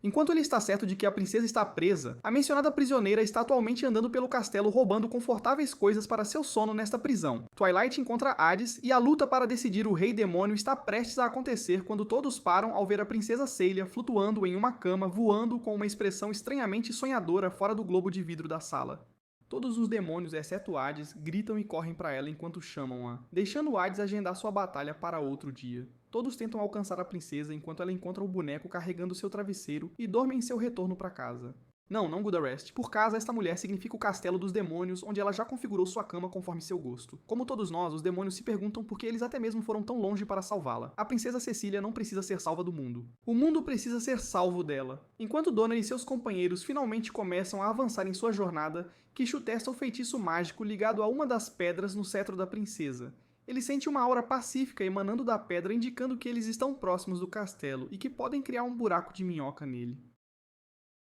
[SPEAKER 1] Enquanto ele está certo de que a princesa está presa, a mencionada prisioneira está atualmente andando pelo castelo roubando confortáveis coisas para seu sono nesta prisão. Twilight encontra Hades e a luta para decidir o Rei Demônio está prestes a acontecer quando todos param ao ver a princesa Célia flutuando em uma cama, voando com uma expressão estranhamente sonhadora fora do globo de vidro da sala. Todos os demônios, exceto Hades, gritam e correm para ela enquanto chamam-a, deixando Hades agendar sua batalha para outro dia. Todos tentam alcançar a princesa enquanto ela encontra o boneco carregando seu travesseiro e dorme em seu retorno para casa. Não Good Rest. Por casa, esta mulher significa o castelo dos demônios, onde ela já configurou sua cama conforme seu gosto. Como todos nós, os demônios se perguntam por que eles até mesmo foram tão longe para salvá-la. A princesa Cecília não precisa ser salva do mundo. O mundo precisa ser salvo dela. Enquanto Donner e seus companheiros finalmente começam a avançar em sua jornada, Kishu testa o feitiço mágico ligado a uma das pedras no cetro da princesa. Ele sente uma aura pacífica emanando da pedra indicando que eles estão próximos do castelo e que podem criar um buraco de minhoca nele.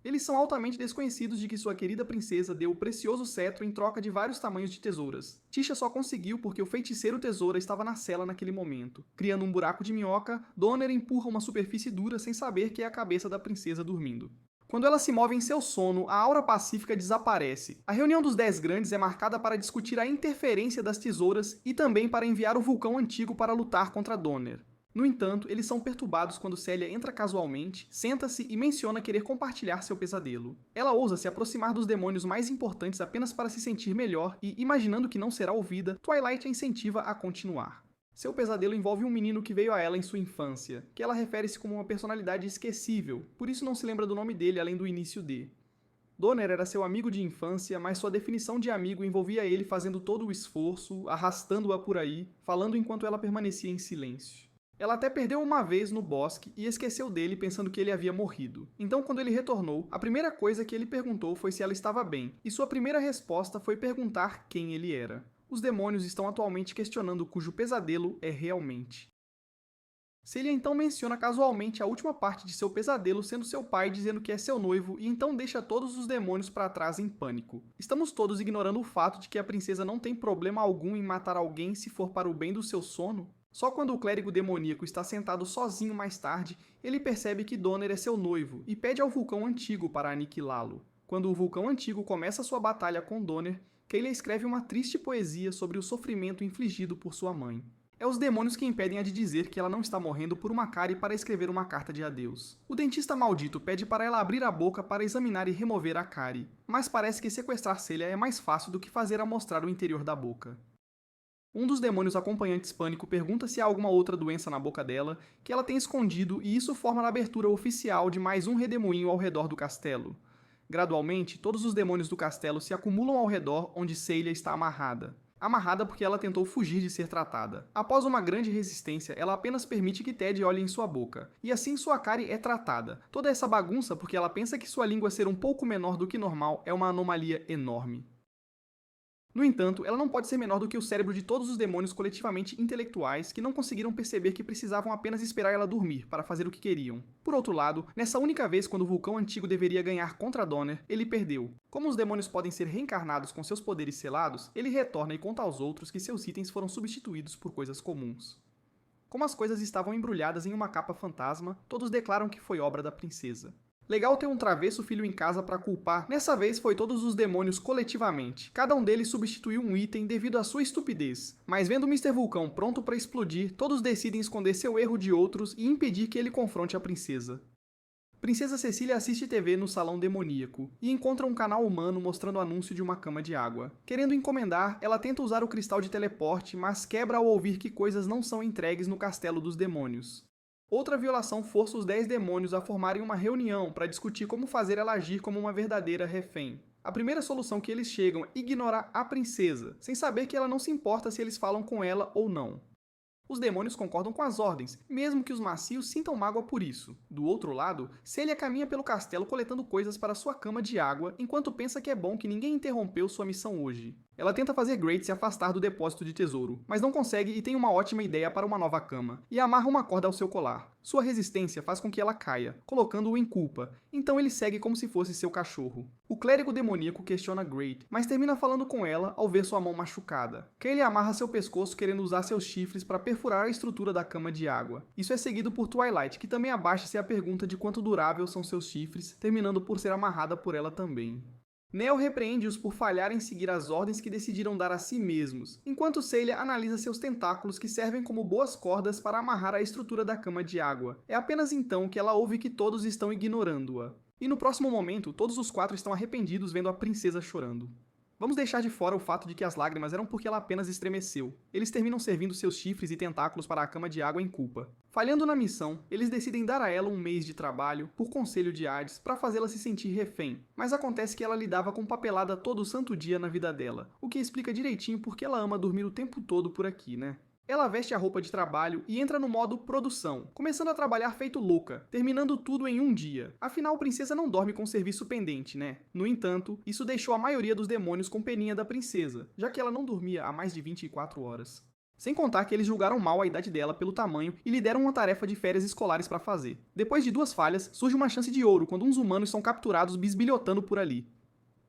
[SPEAKER 1] Eles são altamente desconhecidos de que sua querida princesa deu o precioso cetro em troca de vários tamanhos de tesouras. Tisha só conseguiu porque o feiticeiro tesoura estava na cela naquele momento. Criando um buraco de minhoca, Donner empurra uma superfície dura sem saber que é a cabeça da princesa dormindo. Quando ela se move em seu sono, a aura pacífica desaparece. A reunião dos 10 grandes é marcada para discutir a interferência das tesouras e também para enviar o vulcão antigo para lutar contra Donner. No entanto, eles são perturbados quando Célia entra casualmente, senta-se e menciona querer compartilhar seu pesadelo. Ela ousa se aproximar dos demônios mais importantes apenas para se sentir melhor e, imaginando que não será ouvida, Twilight a incentiva a continuar. Seu pesadelo envolve um menino que veio a ela em sua infância, que ela refere-se como uma personalidade esquecível, por isso não se lembra do nome dele além do início de. Donner era seu amigo de infância, mas sua definição de amigo envolvia ele fazendo todo o esforço, arrastando-a por aí, falando enquanto ela permanecia em silêncio. Ela até perdeu uma vez no bosque e esqueceu dele pensando que ele havia morrido. Então, quando ele retornou, a primeira coisa que ele perguntou foi se ela estava bem, e sua primeira resposta foi perguntar quem ele era. Os demônios estão atualmente questionando cujo pesadelo é realmente. Celia então menciona casualmente a última parte de seu pesadelo sendo seu pai dizendo que é seu noivo e então deixa todos os demônios para trás em pânico. Estamos todos ignorando o fato de que a princesa não tem problema algum em matar alguém se for para o bem do seu sono? Só quando o clérigo demoníaco está sentado sozinho mais tarde, ele percebe que Donner é seu noivo e pede ao vulcão antigo para aniquilá-lo. Quando o vulcão antigo começa sua batalha com Donner, Kayla escreve uma triste poesia sobre o sofrimento infligido por sua mãe. É os demônios que impedem-a de dizer que ela não está morrendo por uma cárie para escrever uma carta de adeus. O dentista maldito pede para ela abrir a boca para examinar e remover a cárie, mas parece que sequestrar Celia é mais fácil do que fazer-a mostrar o interior da boca. Um dos demônios acompanhantes pânico pergunta se há alguma outra doença na boca dela, que ela tem escondido, e isso forma a abertura oficial de mais um redemoinho ao redor do castelo. Gradualmente, todos os demônios do castelo se acumulam ao redor onde Celia está amarrada. Amarrada porque ela tentou fugir de ser tratada. Após uma grande resistência, ela apenas permite que Ted olhe em sua boca. E assim sua cárie é tratada. Toda essa bagunça porque ela pensa que sua língua ser um pouco menor do que normal é uma anomalia enorme. No entanto, ela não pode ser menor do que o cérebro de todos os demônios coletivamente intelectuais que não conseguiram perceber que precisavam apenas esperar ela dormir para fazer o que queriam. Por outro lado, nessa única vez quando o vulcão antigo deveria ganhar contra Donner, ele perdeu. Como os demônios podem ser reencarnados com seus poderes selados, ele retorna e conta aos outros que seus itens foram substituídos por coisas comuns. Como as coisas estavam embrulhadas em uma capa fantasma, todos declaram que foi obra da princesa. Legal ter um travesso filho em casa para culpar, nessa vez foi todos os demônios coletivamente. Cada um deles substituiu um item devido à sua estupidez. Mas vendo o Mr. Vulcão pronto para explodir, todos decidem esconder seu erro de outros e impedir que ele confronte a princesa. Princesa Cecília assiste TV no salão demoníaco e encontra um canal humano mostrando o anúncio de uma cama de água. Querendo encomendar, ela tenta usar o cristal de teleporte, mas quebra ao ouvir que coisas não são entregues no castelo dos demônios. Outra violação força os 10 demônios a formarem uma reunião para discutir como fazer ela agir como uma verdadeira refém. A primeira solução que eles chegam é ignorar a princesa, sem saber que ela não se importa se eles falam com ela ou não. Os demônios concordam com as ordens, mesmo que os macios sintam mágoa por isso. Do outro lado, Celia caminha pelo castelo coletando coisas para sua cama de água, enquanto pensa que é bom que ninguém interrompeu sua missão hoje. Ela tenta fazer Great se afastar do depósito de tesouro, mas não consegue e tem uma ótima ideia para uma nova cama, e amarra uma corda ao seu colar. Sua resistência faz com que ela caia, colocando-o em culpa, então ele segue como se fosse seu cachorro. O clérigo demoníaco questiona Great, mas termina falando com ela ao ver sua mão machucada. Kaylee amarra seu pescoço querendo usar seus chifres para perfurar a estrutura da cama de água. Isso é seguido por Twilight, que também abaixa-se a pergunta de quanto durável são seus chifres, terminando por ser amarrada por ela também. Neo repreende-os por falharem em seguir as ordens que decidiram dar a si mesmos, enquanto Celia analisa seus tentáculos que servem como boas cordas para amarrar a estrutura da cama de água. É apenas então que ela ouve que todos estão ignorando-a. E no próximo momento, todos os 4 estão arrependidos vendo a princesa chorando. Vamos deixar de fora o fato de que as lágrimas eram porque ela apenas estremeceu. Eles terminam servindo seus chifres e tentáculos para a cama de água em culpa. Falhando na missão, eles decidem dar a ela um mês de trabalho, por conselho de Hades, para fazê-la se sentir refém. Mas acontece que ela lidava com papelada todo santo dia na vida dela, o que explica direitinho porque ela ama dormir o tempo todo por aqui, né? Ela veste a roupa de trabalho e entra no modo produção, começando a trabalhar feito louca, terminando tudo em um dia. Afinal, a princesa não dorme com serviço pendente, né? No entanto, isso deixou a maioria dos demônios com peninha da princesa, já que ela não dormia há mais de 24 horas. Sem contar que eles julgaram mal a idade dela pelo tamanho e lhe deram uma tarefa de férias escolares para fazer. Depois de 2 falhas, surge uma chance de ouro quando uns humanos são capturados bisbilhotando por ali.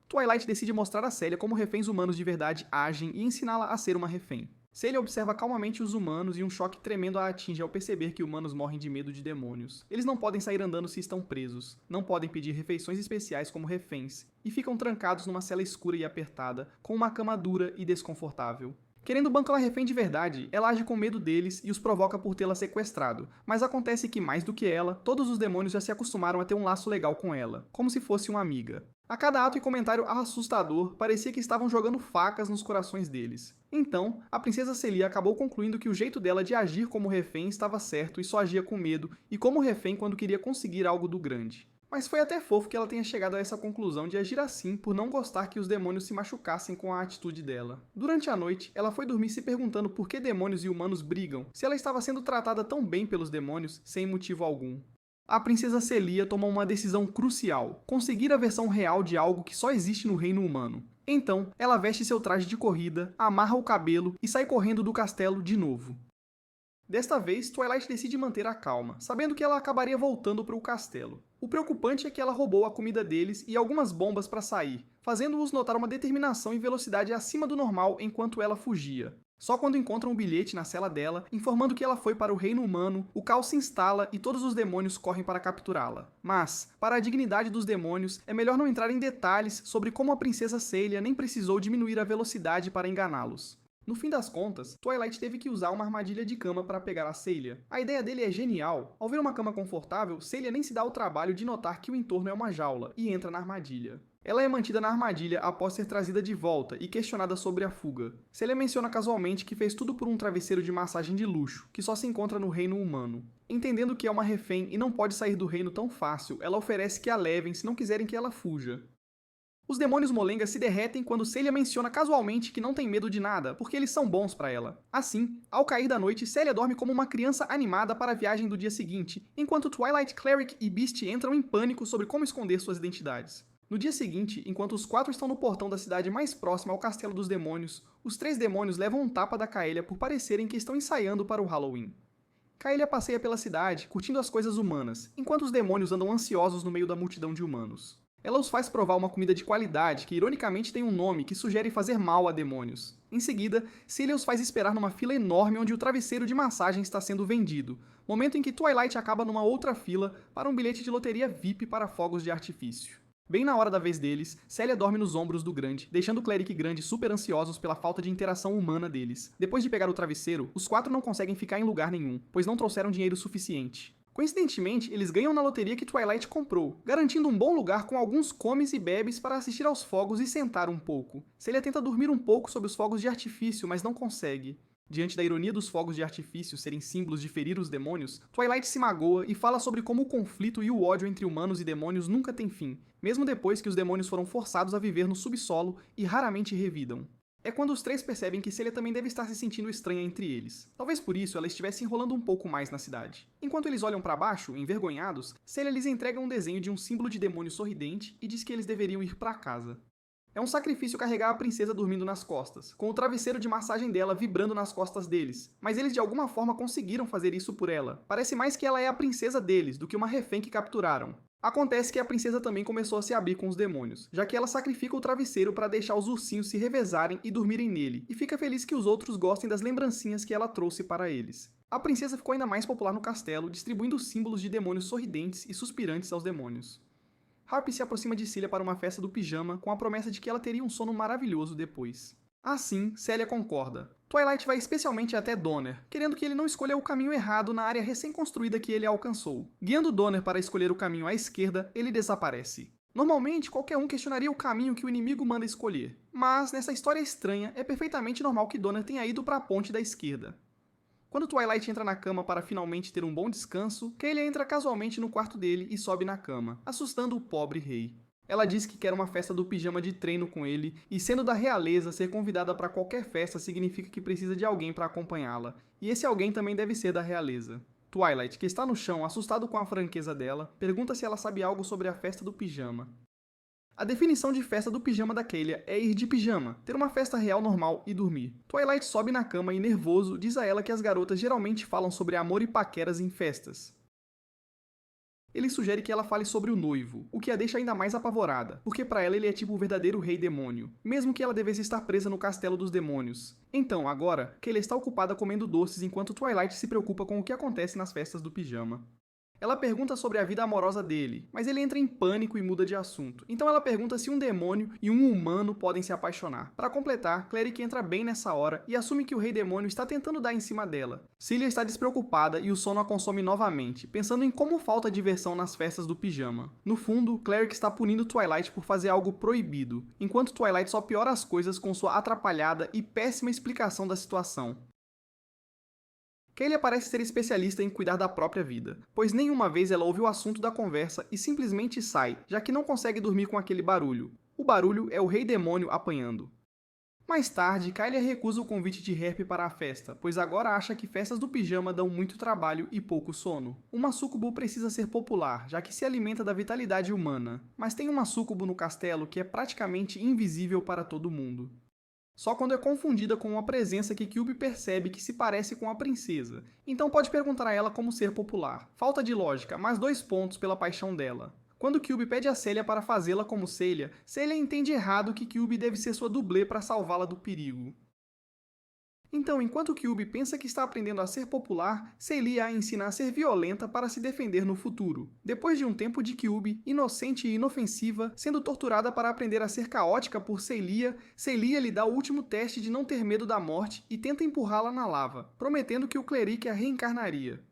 [SPEAKER 1] Twilight decide mostrar a Celia como reféns humanos de verdade agem e ensiná-la a ser uma refém. Celia observa calmamente os humanos e um choque tremendo a atinge ao perceber que humanos morrem de medo de demônios. Eles não podem sair andando se estão presos, não podem pedir refeições especiais como reféns, e ficam trancados numa cela escura e apertada, com uma cama dura e desconfortável. Querendo bancar a refém de verdade, ela age com medo deles e os provoca por tê-la sequestrado, mas acontece que, mais do que ela, todos os demônios já se acostumaram a ter um laço legal com ela, como se fosse uma amiga. A cada ato e comentário assustador, parecia que estavam jogando facas nos corações deles. Então, a princesa Celia acabou concluindo que o jeito dela de agir como refém estava certo e só agia com medo, e como refém quando queria conseguir algo do grande. Mas foi até fofo que ela tenha chegado a essa conclusão de agir assim por não gostar que os demônios se machucassem com a atitude dela. Durante a noite, ela foi dormir se perguntando por que demônios e humanos brigam, se ela estava sendo tratada tão bem pelos demônios sem motivo algum. A princesa Celia toma uma decisão crucial: conseguir a versão real de algo que só existe no reino humano. Então, ela veste seu traje de corrida, amarra o cabelo e sai correndo do castelo de novo. Desta vez, Twilight decide manter a calma, sabendo que ela acabaria voltando para o castelo. O preocupante é que ela roubou a comida deles e algumas bombas para sair, fazendo-os notar uma determinação e velocidade acima do normal enquanto ela fugia. Só quando encontram um bilhete na cela dela, informando que ela foi para o reino humano, o caos se instala e todos os demônios correm para capturá-la. Mas, para a dignidade dos demônios, é melhor não entrar em detalhes sobre como a princesa Celia nem precisou diminuir a velocidade para enganá-los. No fim das contas, Twilight teve que usar uma armadilha de cama para pegar a Celia. A ideia dele é genial. Ao ver uma cama confortável, Celia nem se dá o trabalho de notar que o entorno é uma jaula e entra na armadilha. Ela é mantida na armadilha após ser trazida de volta e questionada sobre a fuga. Celia menciona casualmente que fez tudo por um travesseiro de massagem de luxo, que só se encontra no reino humano. Entendendo que é uma refém e não pode sair do reino tão fácil, ela oferece que a levem se não quiserem que ela fuja. Os demônios molengas se derretem quando Celia menciona casualmente que não tem medo de nada, porque eles são bons para ela. Assim, ao cair da noite, Celia dorme como uma criança animada para a viagem do dia seguinte, enquanto Twilight, Cleric e Beast entram em pânico sobre como esconder suas identidades. No dia seguinte, enquanto os quatro estão no portão da cidade mais próxima ao Castelo dos Demônios, os três demônios levam um tapa da Kaelia por parecerem que estão ensaiando para o Halloween. Kaelia passeia pela cidade, curtindo as coisas humanas, enquanto os demônios andam ansiosos no meio da multidão de humanos. Ela os faz provar uma comida de qualidade que ironicamente tem um nome que sugere fazer mal a demônios. Em seguida, Celia os faz esperar numa fila enorme onde o travesseiro de massagem está sendo vendido, momento em que Twilight acaba numa outra fila para um bilhete de loteria VIP para fogos de artifício. Bem na hora da vez deles, Celia dorme nos ombros do Grande, deixando o Cleric e Grande super ansiosos pela falta de interação humana deles. Depois de pegar o travesseiro, os quatro não conseguem ficar em lugar nenhum, pois não trouxeram dinheiro suficiente. Coincidentemente, eles ganham na loteria que Twilight comprou, garantindo um bom lugar com alguns comes e bebes para assistir aos fogos e sentar um pouco. Celia tenta dormir um pouco sob os fogos de artifício, mas não consegue. Diante da ironia dos fogos de artifício serem símbolos de ferir os demônios, Twilight se magoa e fala sobre como o conflito e o ódio entre humanos e demônios nunca tem fim, mesmo depois que os demônios foram forçados a viver no subsolo e raramente revidam. É quando os três percebem que Celia também deve estar se sentindo estranha entre eles. Talvez por isso ela estivesse enrolando um pouco mais na cidade. Enquanto eles olham para baixo, envergonhados, Celia lhes entrega um desenho de um símbolo de demônio sorridente e diz que eles deveriam ir para casa. É um sacrifício carregar a princesa dormindo nas costas, com o travesseiro de massagem dela vibrando nas costas deles, mas eles de alguma forma conseguiram fazer isso por ela. Parece mais que ela é a princesa deles do que uma refém que capturaram. Acontece que a princesa também começou a se abrir com os demônios, já que ela sacrifica o travesseiro para deixar os ursinhos se revezarem e dormirem nele, e fica feliz que os outros gostem das lembrancinhas que ela trouxe para eles. A princesa ficou ainda mais popular no castelo, distribuindo símbolos de demônios sorridentes e suspirantes aos demônios. Harpy se aproxima de Celia para uma festa do pijama, com a promessa de que ela teria um sono maravilhoso depois. Assim, Celia concorda. Twilight vai especialmente até Donner, querendo que ele não escolha o caminho errado na área recém-construída que ele alcançou. Guiando Donner para escolher o caminho à esquerda, ele desaparece. Normalmente, qualquer um questionaria o caminho que o inimigo manda escolher, mas nessa história estranha, é perfeitamente normal que Donner tenha ido para a ponte da esquerda. Quando Twilight entra na cama para finalmente ter um bom descanso, Kaelia entra casualmente no quarto dele e sobe na cama, assustando o pobre rei. Ela diz que quer uma festa do pijama de treino com ele, e sendo da realeza, ser convidada para qualquer festa significa que precisa de alguém para acompanhá-la, e esse alguém também deve ser da realeza. Twilight, que está no chão, assustado com a franqueza dela, pergunta se ela sabe algo sobre a festa do pijama. A definição de festa do pijama da Kaelia é ir de pijama, ter uma festa real normal e dormir. Twilight sobe na cama e, nervoso, diz a ela que as garotas geralmente falam sobre amor e paqueras em festas. Ele sugere que ela fale sobre o noivo, o que a deixa ainda mais apavorada, porque para ela ele é tipo o verdadeiro rei demônio, mesmo que ela devesse estar presa no castelo dos demônios. Então, agora, Kaelia está ocupada comendo doces enquanto Twilight se preocupa com o que acontece nas festas do pijama. Ela pergunta sobre a vida amorosa dele, mas ele entra em pânico e muda de assunto. Então ela pergunta se um demônio e um humano podem se apaixonar. Para completar, Cleric entra bem nessa hora e assume que o rei demônio está tentando dar em cima dela. Celia está despreocupada e o sono a consome novamente, pensando em como falta diversão nas festas do pijama. No fundo, Cleric está punindo Twilight por fazer algo proibido, enquanto Twilight só piora as coisas com sua atrapalhada e péssima explicação da situação. Kaelia parece ser especialista em cuidar da própria vida, pois nenhuma vez ela ouve o assunto da conversa e simplesmente sai, já que não consegue dormir com aquele barulho. O barulho é o rei demônio apanhando. Mais tarde, Kylie recusa o convite de Herp para a festa, pois agora acha que festas do pijama dão muito trabalho e pouco sono. Uma súcubo precisa ser popular, já que se alimenta da vitalidade humana, mas tem uma súcubo no castelo que é praticamente invisível para todo mundo. Só quando é confundida com uma presença que Kyuubi percebe que se parece com a princesa, então pode perguntar a ela como ser popular. Falta de lógica, mais 2 pontos pela paixão dela. Quando Kyuubi pede a Celia para fazê-la como Celia, Celia entende errado que Kyuubi deve ser sua dublê para salvá-la do perigo. Então, enquanto Kyuubi pensa que está aprendendo a ser popular, Celia a ensina a ser violenta para se defender no futuro. Depois de um tempo de Kyuubi, inocente e inofensiva, sendo torturada para aprender a ser caótica por Celia, Celia lhe dá o último teste de não ter medo da morte e tenta empurrá-la na lava, prometendo que o cleric a reencarnaria.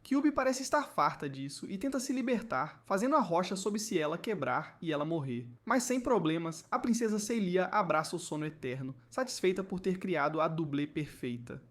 [SPEAKER 1] Kyuubi parece estar farta disso e tenta se libertar, fazendo a rocha sob se ela quebrar e ela morrer. Mas sem problemas, a princesa Celia abraça o sono eterno, satisfeita por ter criado a dublê perfeita.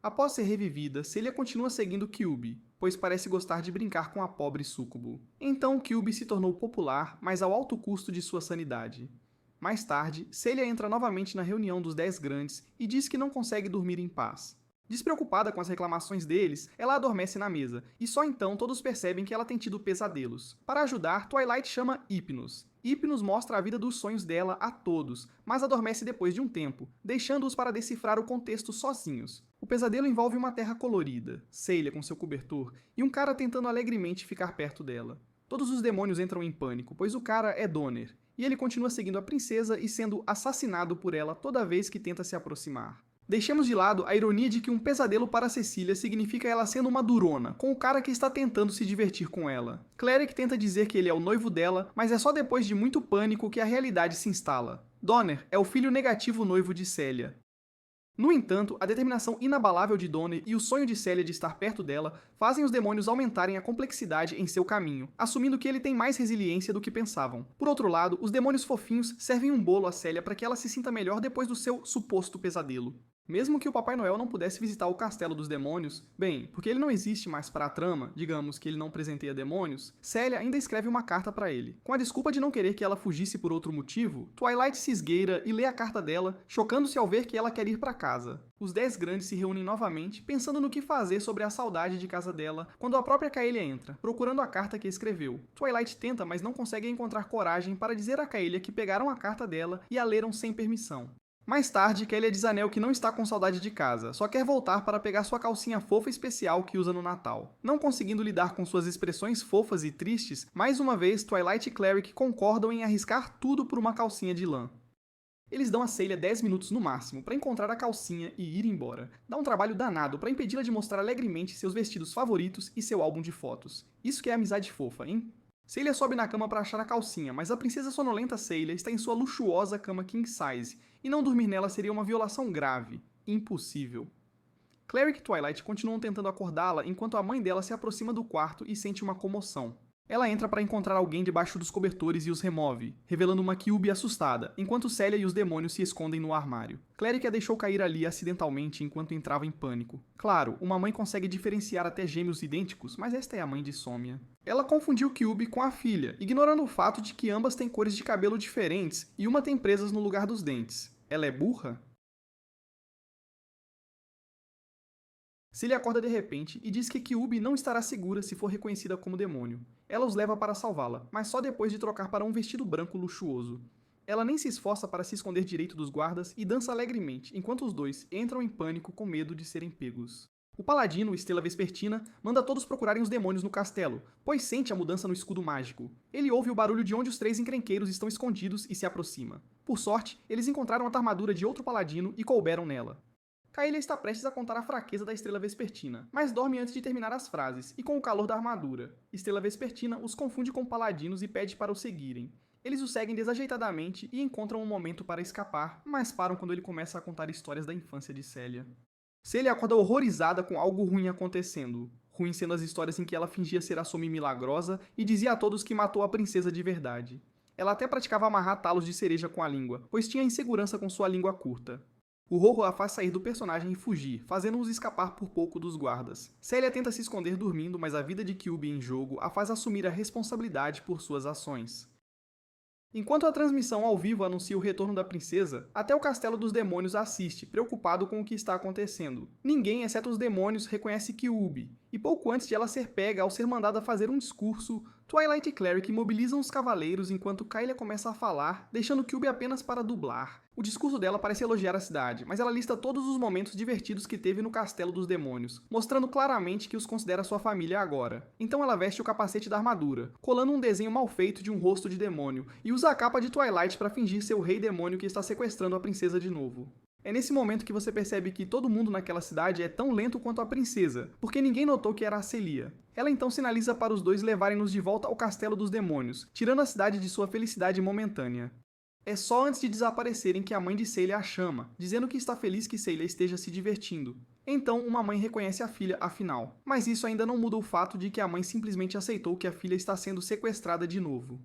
[SPEAKER 1] Após ser revivida, Celia continua seguindo Kyuubi, pois parece gostar de brincar com a pobre súcubo. Então Kyuubi se tornou popular, mas ao alto custo de sua sanidade. Mais tarde, Celia entra novamente na reunião dos 10 grandes e diz que não consegue dormir em paz. Despreocupada com as reclamações deles, ela adormece na mesa, e só então todos percebem que ela tem tido pesadelos. Para ajudar, Twilight chama Hypnos. Hypnos mostra a vida dos sonhos dela a todos, mas adormece depois de um tempo, deixando-os para decifrar o contexto sozinhos. O pesadelo envolve uma terra colorida, Celia com seu cobertor, e um cara tentando alegremente ficar perto dela. Todos os demônios entram em pânico, pois o cara é Donner, e ele continua seguindo a princesa e sendo assassinado por ela toda vez que tenta se aproximar. Deixemos de lado a ironia de que um pesadelo para Cecília significa ela sendo uma durona, com o cara que está tentando se divertir com ela. Cleric tenta dizer que ele é o noivo dela, mas é só depois de muito pânico que a realidade se instala. Donner é o filho negativo noivo de Celia. No entanto, a determinação inabalável de Donner e o sonho de Celia de estar perto dela fazem os demônios aumentarem a complexidade em seu caminho, assumindo que ele tem mais resiliência do que pensavam. Por outro lado, os demônios fofinhos servem um bolo a Celia para que ela se sinta melhor depois do seu suposto pesadelo. Mesmo que o Papai Noel não pudesse visitar o Castelo dos Demônios, bem, porque ele não existe mais para a trama, digamos que ele não presenteia demônios, Celia ainda escreve uma carta para ele. Com a desculpa de não querer que ela fugisse por outro motivo, Twilight se esgueira e lê a carta dela, chocando-se ao ver que ela quer ir para casa. Os 10 grandes se reúnem novamente, pensando no que fazer sobre a saudade de casa dela, quando a própria Kaelia entra, procurando a carta que escreveu. Twilight tenta, mas não consegue encontrar coragem para dizer a Kaelia que pegaram a carta dela e a leram sem permissão. Mais tarde, Kaelia diz a Nell que não está com saudade de casa, só quer voltar para pegar sua calcinha fofa especial que usa no Natal. Não conseguindo lidar com suas expressões fofas e tristes, mais uma vez Twilight e Cleric concordam em arriscar tudo por uma calcinha de lã. Eles dão a Celia 10 minutos no máximo para encontrar a calcinha e ir embora. Dá um trabalho danado para impedi-la de mostrar alegremente seus vestidos favoritos e seu álbum de fotos. Isso que é amizade fofa, hein? Celia sobe na cama para achar a calcinha, mas a princesa sonolenta Celia está em sua luxuosa cama king size, e não dormir nela seria uma violação grave. Impossível. Cleric e Twilight continuam tentando acordá-la enquanto a mãe dela se aproxima do quarto e sente uma comoção. Ela entra para encontrar alguém debaixo dos cobertores e os remove, revelando uma Kyuubi assustada, enquanto Celia e os demônios se escondem no armário. Cleric a deixou cair ali acidentalmente enquanto entrava em pânico. Claro, uma mãe consegue diferenciar até gêmeos idênticos, mas esta é a mãe de Somia. Ela confundiu Kyuubi com a filha, ignorando o fato de que ambas têm cores de cabelo diferentes e uma tem presas no lugar dos dentes. Ela é burra? Celia acorda de repente e diz que Kyuubi não estará segura se for reconhecida como demônio. Ela os leva para salvá-la, mas só depois de trocar para um vestido branco luxuoso. Ela nem se esforça para se esconder direito dos guardas e dança alegremente, enquanto os dois entram em pânico com medo de serem pegos. O paladino, Estrela Vespertina, manda todos procurarem os demônios no castelo, pois sente a mudança no escudo mágico. Ele ouve o barulho de onde os 3 encrenqueiros estão escondidos e se aproxima. Por sorte, eles encontraram a armadura de outro paladino e couberam nela. Kaelia está prestes a contar a fraqueza da Estrela Vespertina, mas dorme antes de terminar as frases, e com o calor da armadura. Estrela Vespertina os confunde com paladinos e pede para o seguirem. Eles o seguem desajeitadamente e encontram um momento para escapar, mas param quando ele começa a contar histórias da infância de Celia. Celia acorda horrorizada com algo ruim acontecendo. Ruim sendo as histórias em que ela fingia ser a Somi milagrosa e dizia a todos que matou a princesa de verdade. Ela até praticava amarrar talos de cereja com a língua, pois tinha insegurança com sua língua curta. O Ho-Ho a faz sair do personagem e fugir, fazendo-os escapar por pouco dos guardas. Celia tenta se esconder dormindo, mas a vida de Kyuubi em jogo a faz assumir a responsabilidade por suas ações. Enquanto a transmissão ao vivo anuncia o retorno da princesa, até o Castelo dos Demônios assiste, preocupado com o que está acontecendo. Ninguém, exceto os demônios, reconhece Kyuubi, e pouco antes de ela ser pega ao ser mandada fazer um discurso, Twilight e Cleric mobilizam os cavaleiros enquanto Kylia começa a falar, deixando Kyuubi apenas para dublar. O discurso dela parece elogiar a cidade, mas ela lista todos os momentos divertidos que teve no Castelo dos Demônios, mostrando claramente que os considera sua família agora. Então ela veste o capacete da armadura, colando um desenho mal feito de um rosto de demônio, e usa a capa de Twilight para fingir ser o rei demônio que está sequestrando a princesa de novo. É nesse momento que você percebe que todo mundo naquela cidade é tão lento quanto a princesa, porque ninguém notou que era a Celia. Ela então sinaliza para os dois levarem-nos de volta ao Castelo dos Demônios, tirando a cidade de sua felicidade momentânea. É só antes de desaparecerem que a mãe de Celia a chama, dizendo que está feliz que Celia esteja se divertindo. Então, uma mãe reconhece a filha afinal. Mas isso ainda não muda o fato de que a mãe simplesmente aceitou que a filha está sendo sequestrada de novo.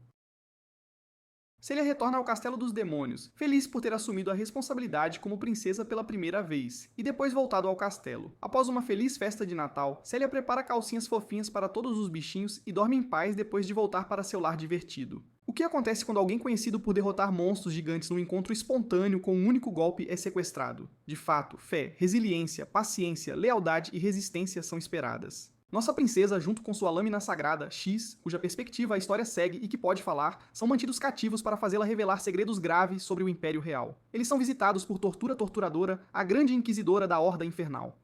[SPEAKER 1] Celia retorna ao Castelo dos Demônios, feliz por ter assumido a responsabilidade como princesa pela primeira vez, e depois voltado ao castelo. Após uma feliz festa de Natal, Celia prepara calcinhas fofinhas para todos os bichinhos e dorme em paz depois de voltar para seu lar divertido. O que acontece quando alguém conhecido por derrotar monstros gigantes num encontro espontâneo com um único golpe é sequestrado? De fato, fé, resiliência, paciência, lealdade e resistência são esperadas. Nossa princesa, junto com sua lâmina sagrada, X, cuja perspectiva a história segue e que pode falar, são mantidos cativos para fazê-la revelar segredos graves sobre o Império Real. Eles são visitados por Tortura Torturadora, a grande inquisidora da Horda Infernal.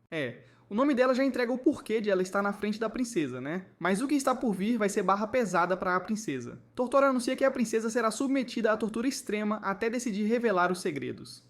[SPEAKER 1] O nome dela já entrega o porquê de ela estar na frente da princesa, né? Mas o que está por vir vai ser barra pesada para a princesa. Tortora anuncia que a princesa será submetida à tortura extrema até decidir revelar os segredos.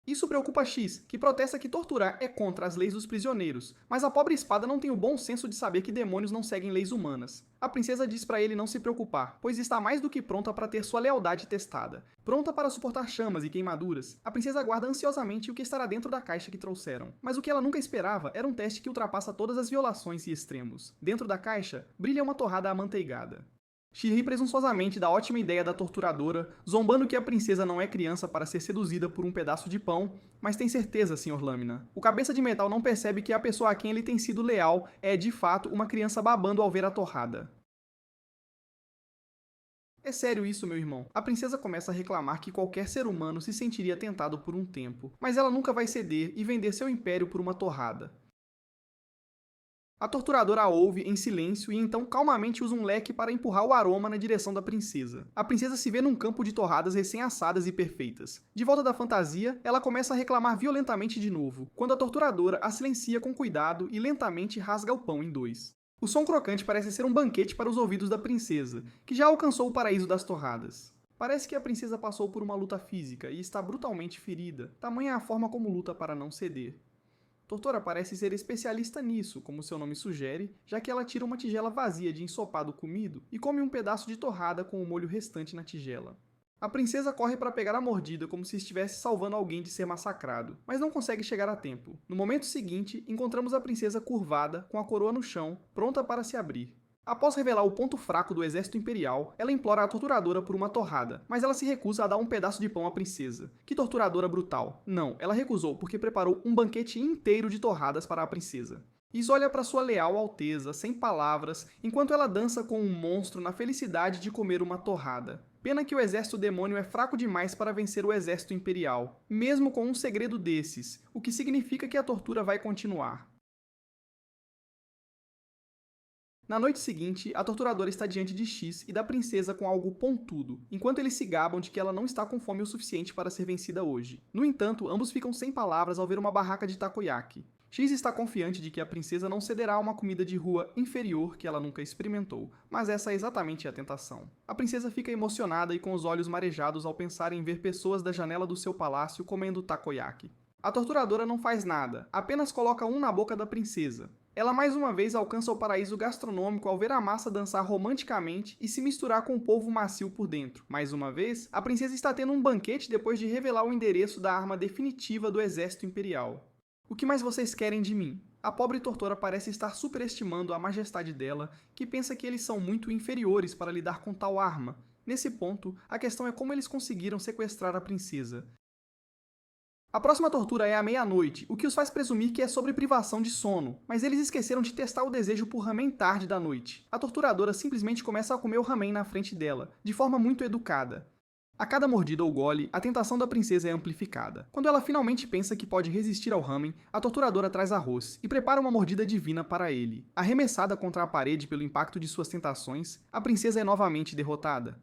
[SPEAKER 1] Isso preocupa X, que protesta que torturar é contra as leis dos prisioneiros, mas a pobre espada não tem o bom senso de saber que demônios não seguem leis humanas. A princesa diz para ele não se preocupar, pois está mais do que pronta para ter sua lealdade testada. Pronta para suportar chamas e queimaduras, a princesa aguarda ansiosamente o que estará dentro da caixa que trouxeram. Mas o que ela nunca esperava era um teste que ultrapassa todas as violações e extremos. Dentro da caixa, brilha uma torrada amanteigada. She ri presunçosamente da ótima ideia da torturadora, zombando que a princesa não é criança para ser seduzida por um pedaço de pão, mas tem certeza, Sr. Lâmina. O cabeça de metal não percebe que a pessoa a quem ele tem sido leal é, de fato, uma criança babando ao ver a torrada. É sério isso, meu irmão. A princesa começa a reclamar que qualquer ser humano se sentiria tentado por um tempo, mas ela nunca vai ceder e vender seu império por uma torrada. A torturadora a ouve em silêncio e então calmamente usa um leque para empurrar o aroma na direção da princesa. A princesa se vê num campo de torradas recém-assadas e perfeitas. De volta da fantasia, ela começa a reclamar violentamente de novo, quando a torturadora a silencia com cuidado e lentamente rasga o pão em dois. O som crocante parece ser um banquete para os ouvidos da princesa, que já alcançou o paraíso das torradas. Parece que a princesa passou por uma luta física e está brutalmente ferida, tamanha a forma como luta para não ceder. Tortora parece ser especialista nisso, como seu nome sugere, já que ela tira uma tigela vazia de ensopado comido e come um pedaço de torrada com o molho restante na tigela. A princesa corre para pegar a mordida como se estivesse salvando alguém de ser massacrado, mas não consegue chegar a tempo. No momento seguinte, encontramos a princesa curvada, com a coroa no chão, pronta para se abrir. Após revelar o ponto fraco do exército imperial, ela implora a torturadora por uma torrada, mas ela se recusa a dar um pedaço de pão à princesa. Que torturadora brutal! Não, ela recusou porque preparou um banquete inteiro de torradas para a princesa. Is olha para sua leal alteza, sem palavras, enquanto ela dança com um monstro na felicidade de comer uma torrada. Pena que o exército demônio é fraco demais para vencer o exército imperial, mesmo com um segredo desses, o que significa que a tortura vai continuar. Na noite seguinte, a torturadora está diante de X e da princesa com algo pontudo, enquanto eles se gabam de que ela não está com fome o suficiente para ser vencida hoje. No entanto, ambos ficam sem palavras ao ver uma barraca de takoyaki. X está confiante de que a princesa não cederá a uma comida de rua inferior que ela nunca experimentou, mas essa é exatamente a tentação. A princesa fica emocionada e com os olhos marejados ao pensar em ver pessoas da janela do seu palácio comendo takoyaki. A torturadora não faz nada, apenas coloca um na boca da princesa. Ela mais uma vez alcança o paraíso gastronômico ao ver a massa dançar romanticamente e se misturar com o polvo macio por dentro. Mais uma vez, a princesa está tendo um banquete depois de revelar o endereço da arma definitiva do exército imperial. O que mais vocês querem de mim? A pobre tortora parece estar superestimando a majestade dela, que pensa que eles são muito inferiores para lidar com tal arma. Nesse ponto, a questão é como eles conseguiram sequestrar a princesa. A próxima tortura é à meia-noite, o que os faz presumir que é sobre privação de sono, mas eles esqueceram de testar o desejo por ramen tarde da noite. A torturadora simplesmente começa a comer o ramen na frente dela, de forma muito educada. A cada mordida ou gole, a tentação da princesa é amplificada. Quando ela finalmente pensa que pode resistir ao ramen, a torturadora traz arroz e prepara uma mordida divina para ele. Arremessada contra a parede pelo impacto de suas tentações, a princesa é novamente derrotada.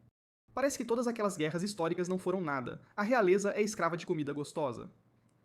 [SPEAKER 1] Parece que todas aquelas guerras históricas não foram nada. A realeza é escrava de comida gostosa.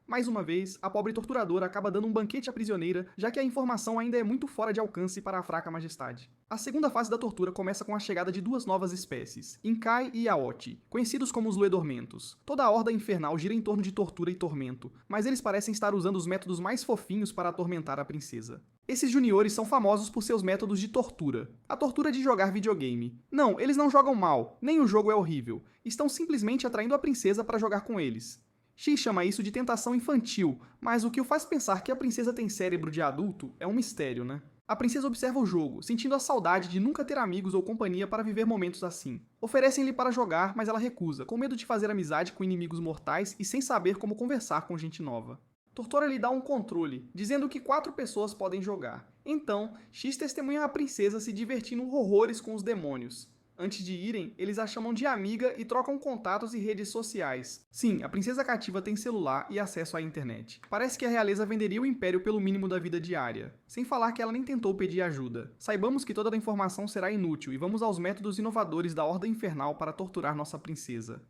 [SPEAKER 1] Mais uma vez, a pobre torturadora acaba dando um banquete à prisioneira, já que a informação ainda é muito fora de alcance para a fraca majestade. A segunda fase da tortura começa com a chegada de duas novas espécies, Inkai e Aoti, conhecidos como os Luedormentos. Toda a horda infernal gira em torno de tortura e tormento, mas eles parecem estar usando os métodos mais fofinhos para atormentar a princesa. Esses juniores são famosos por seus métodos de tortura. A tortura de jogar videogame. Não, eles não jogam mal, nem o jogo é horrível. Estão simplesmente atraindo a princesa para jogar com eles. X chama isso de tentação infantil, mas o que o faz pensar que a princesa tem cérebro de adulto é um mistério, né? A princesa observa o jogo, sentindo a saudade de nunca ter amigos ou companhia para viver momentos assim. Oferecem-lhe para jogar, mas ela recusa, com medo de fazer amizade com inimigos mortais e sem saber como conversar com gente nova. Tortora lhe dá um controle, dizendo que 4 pessoas podem jogar. Então, X testemunha a princesa se divertindo horrores com os demônios. Antes de irem, eles a chamam de amiga e trocam contatos e redes sociais. Sim, a princesa cativa tem celular e acesso à internet. Parece que a realeza venderia o império pelo mínimo da vida diária. Sem falar que ela nem tentou pedir ajuda. Saibamos que toda a informação será inútil e vamos aos métodos inovadores da Horda Infernal para torturar nossa princesa.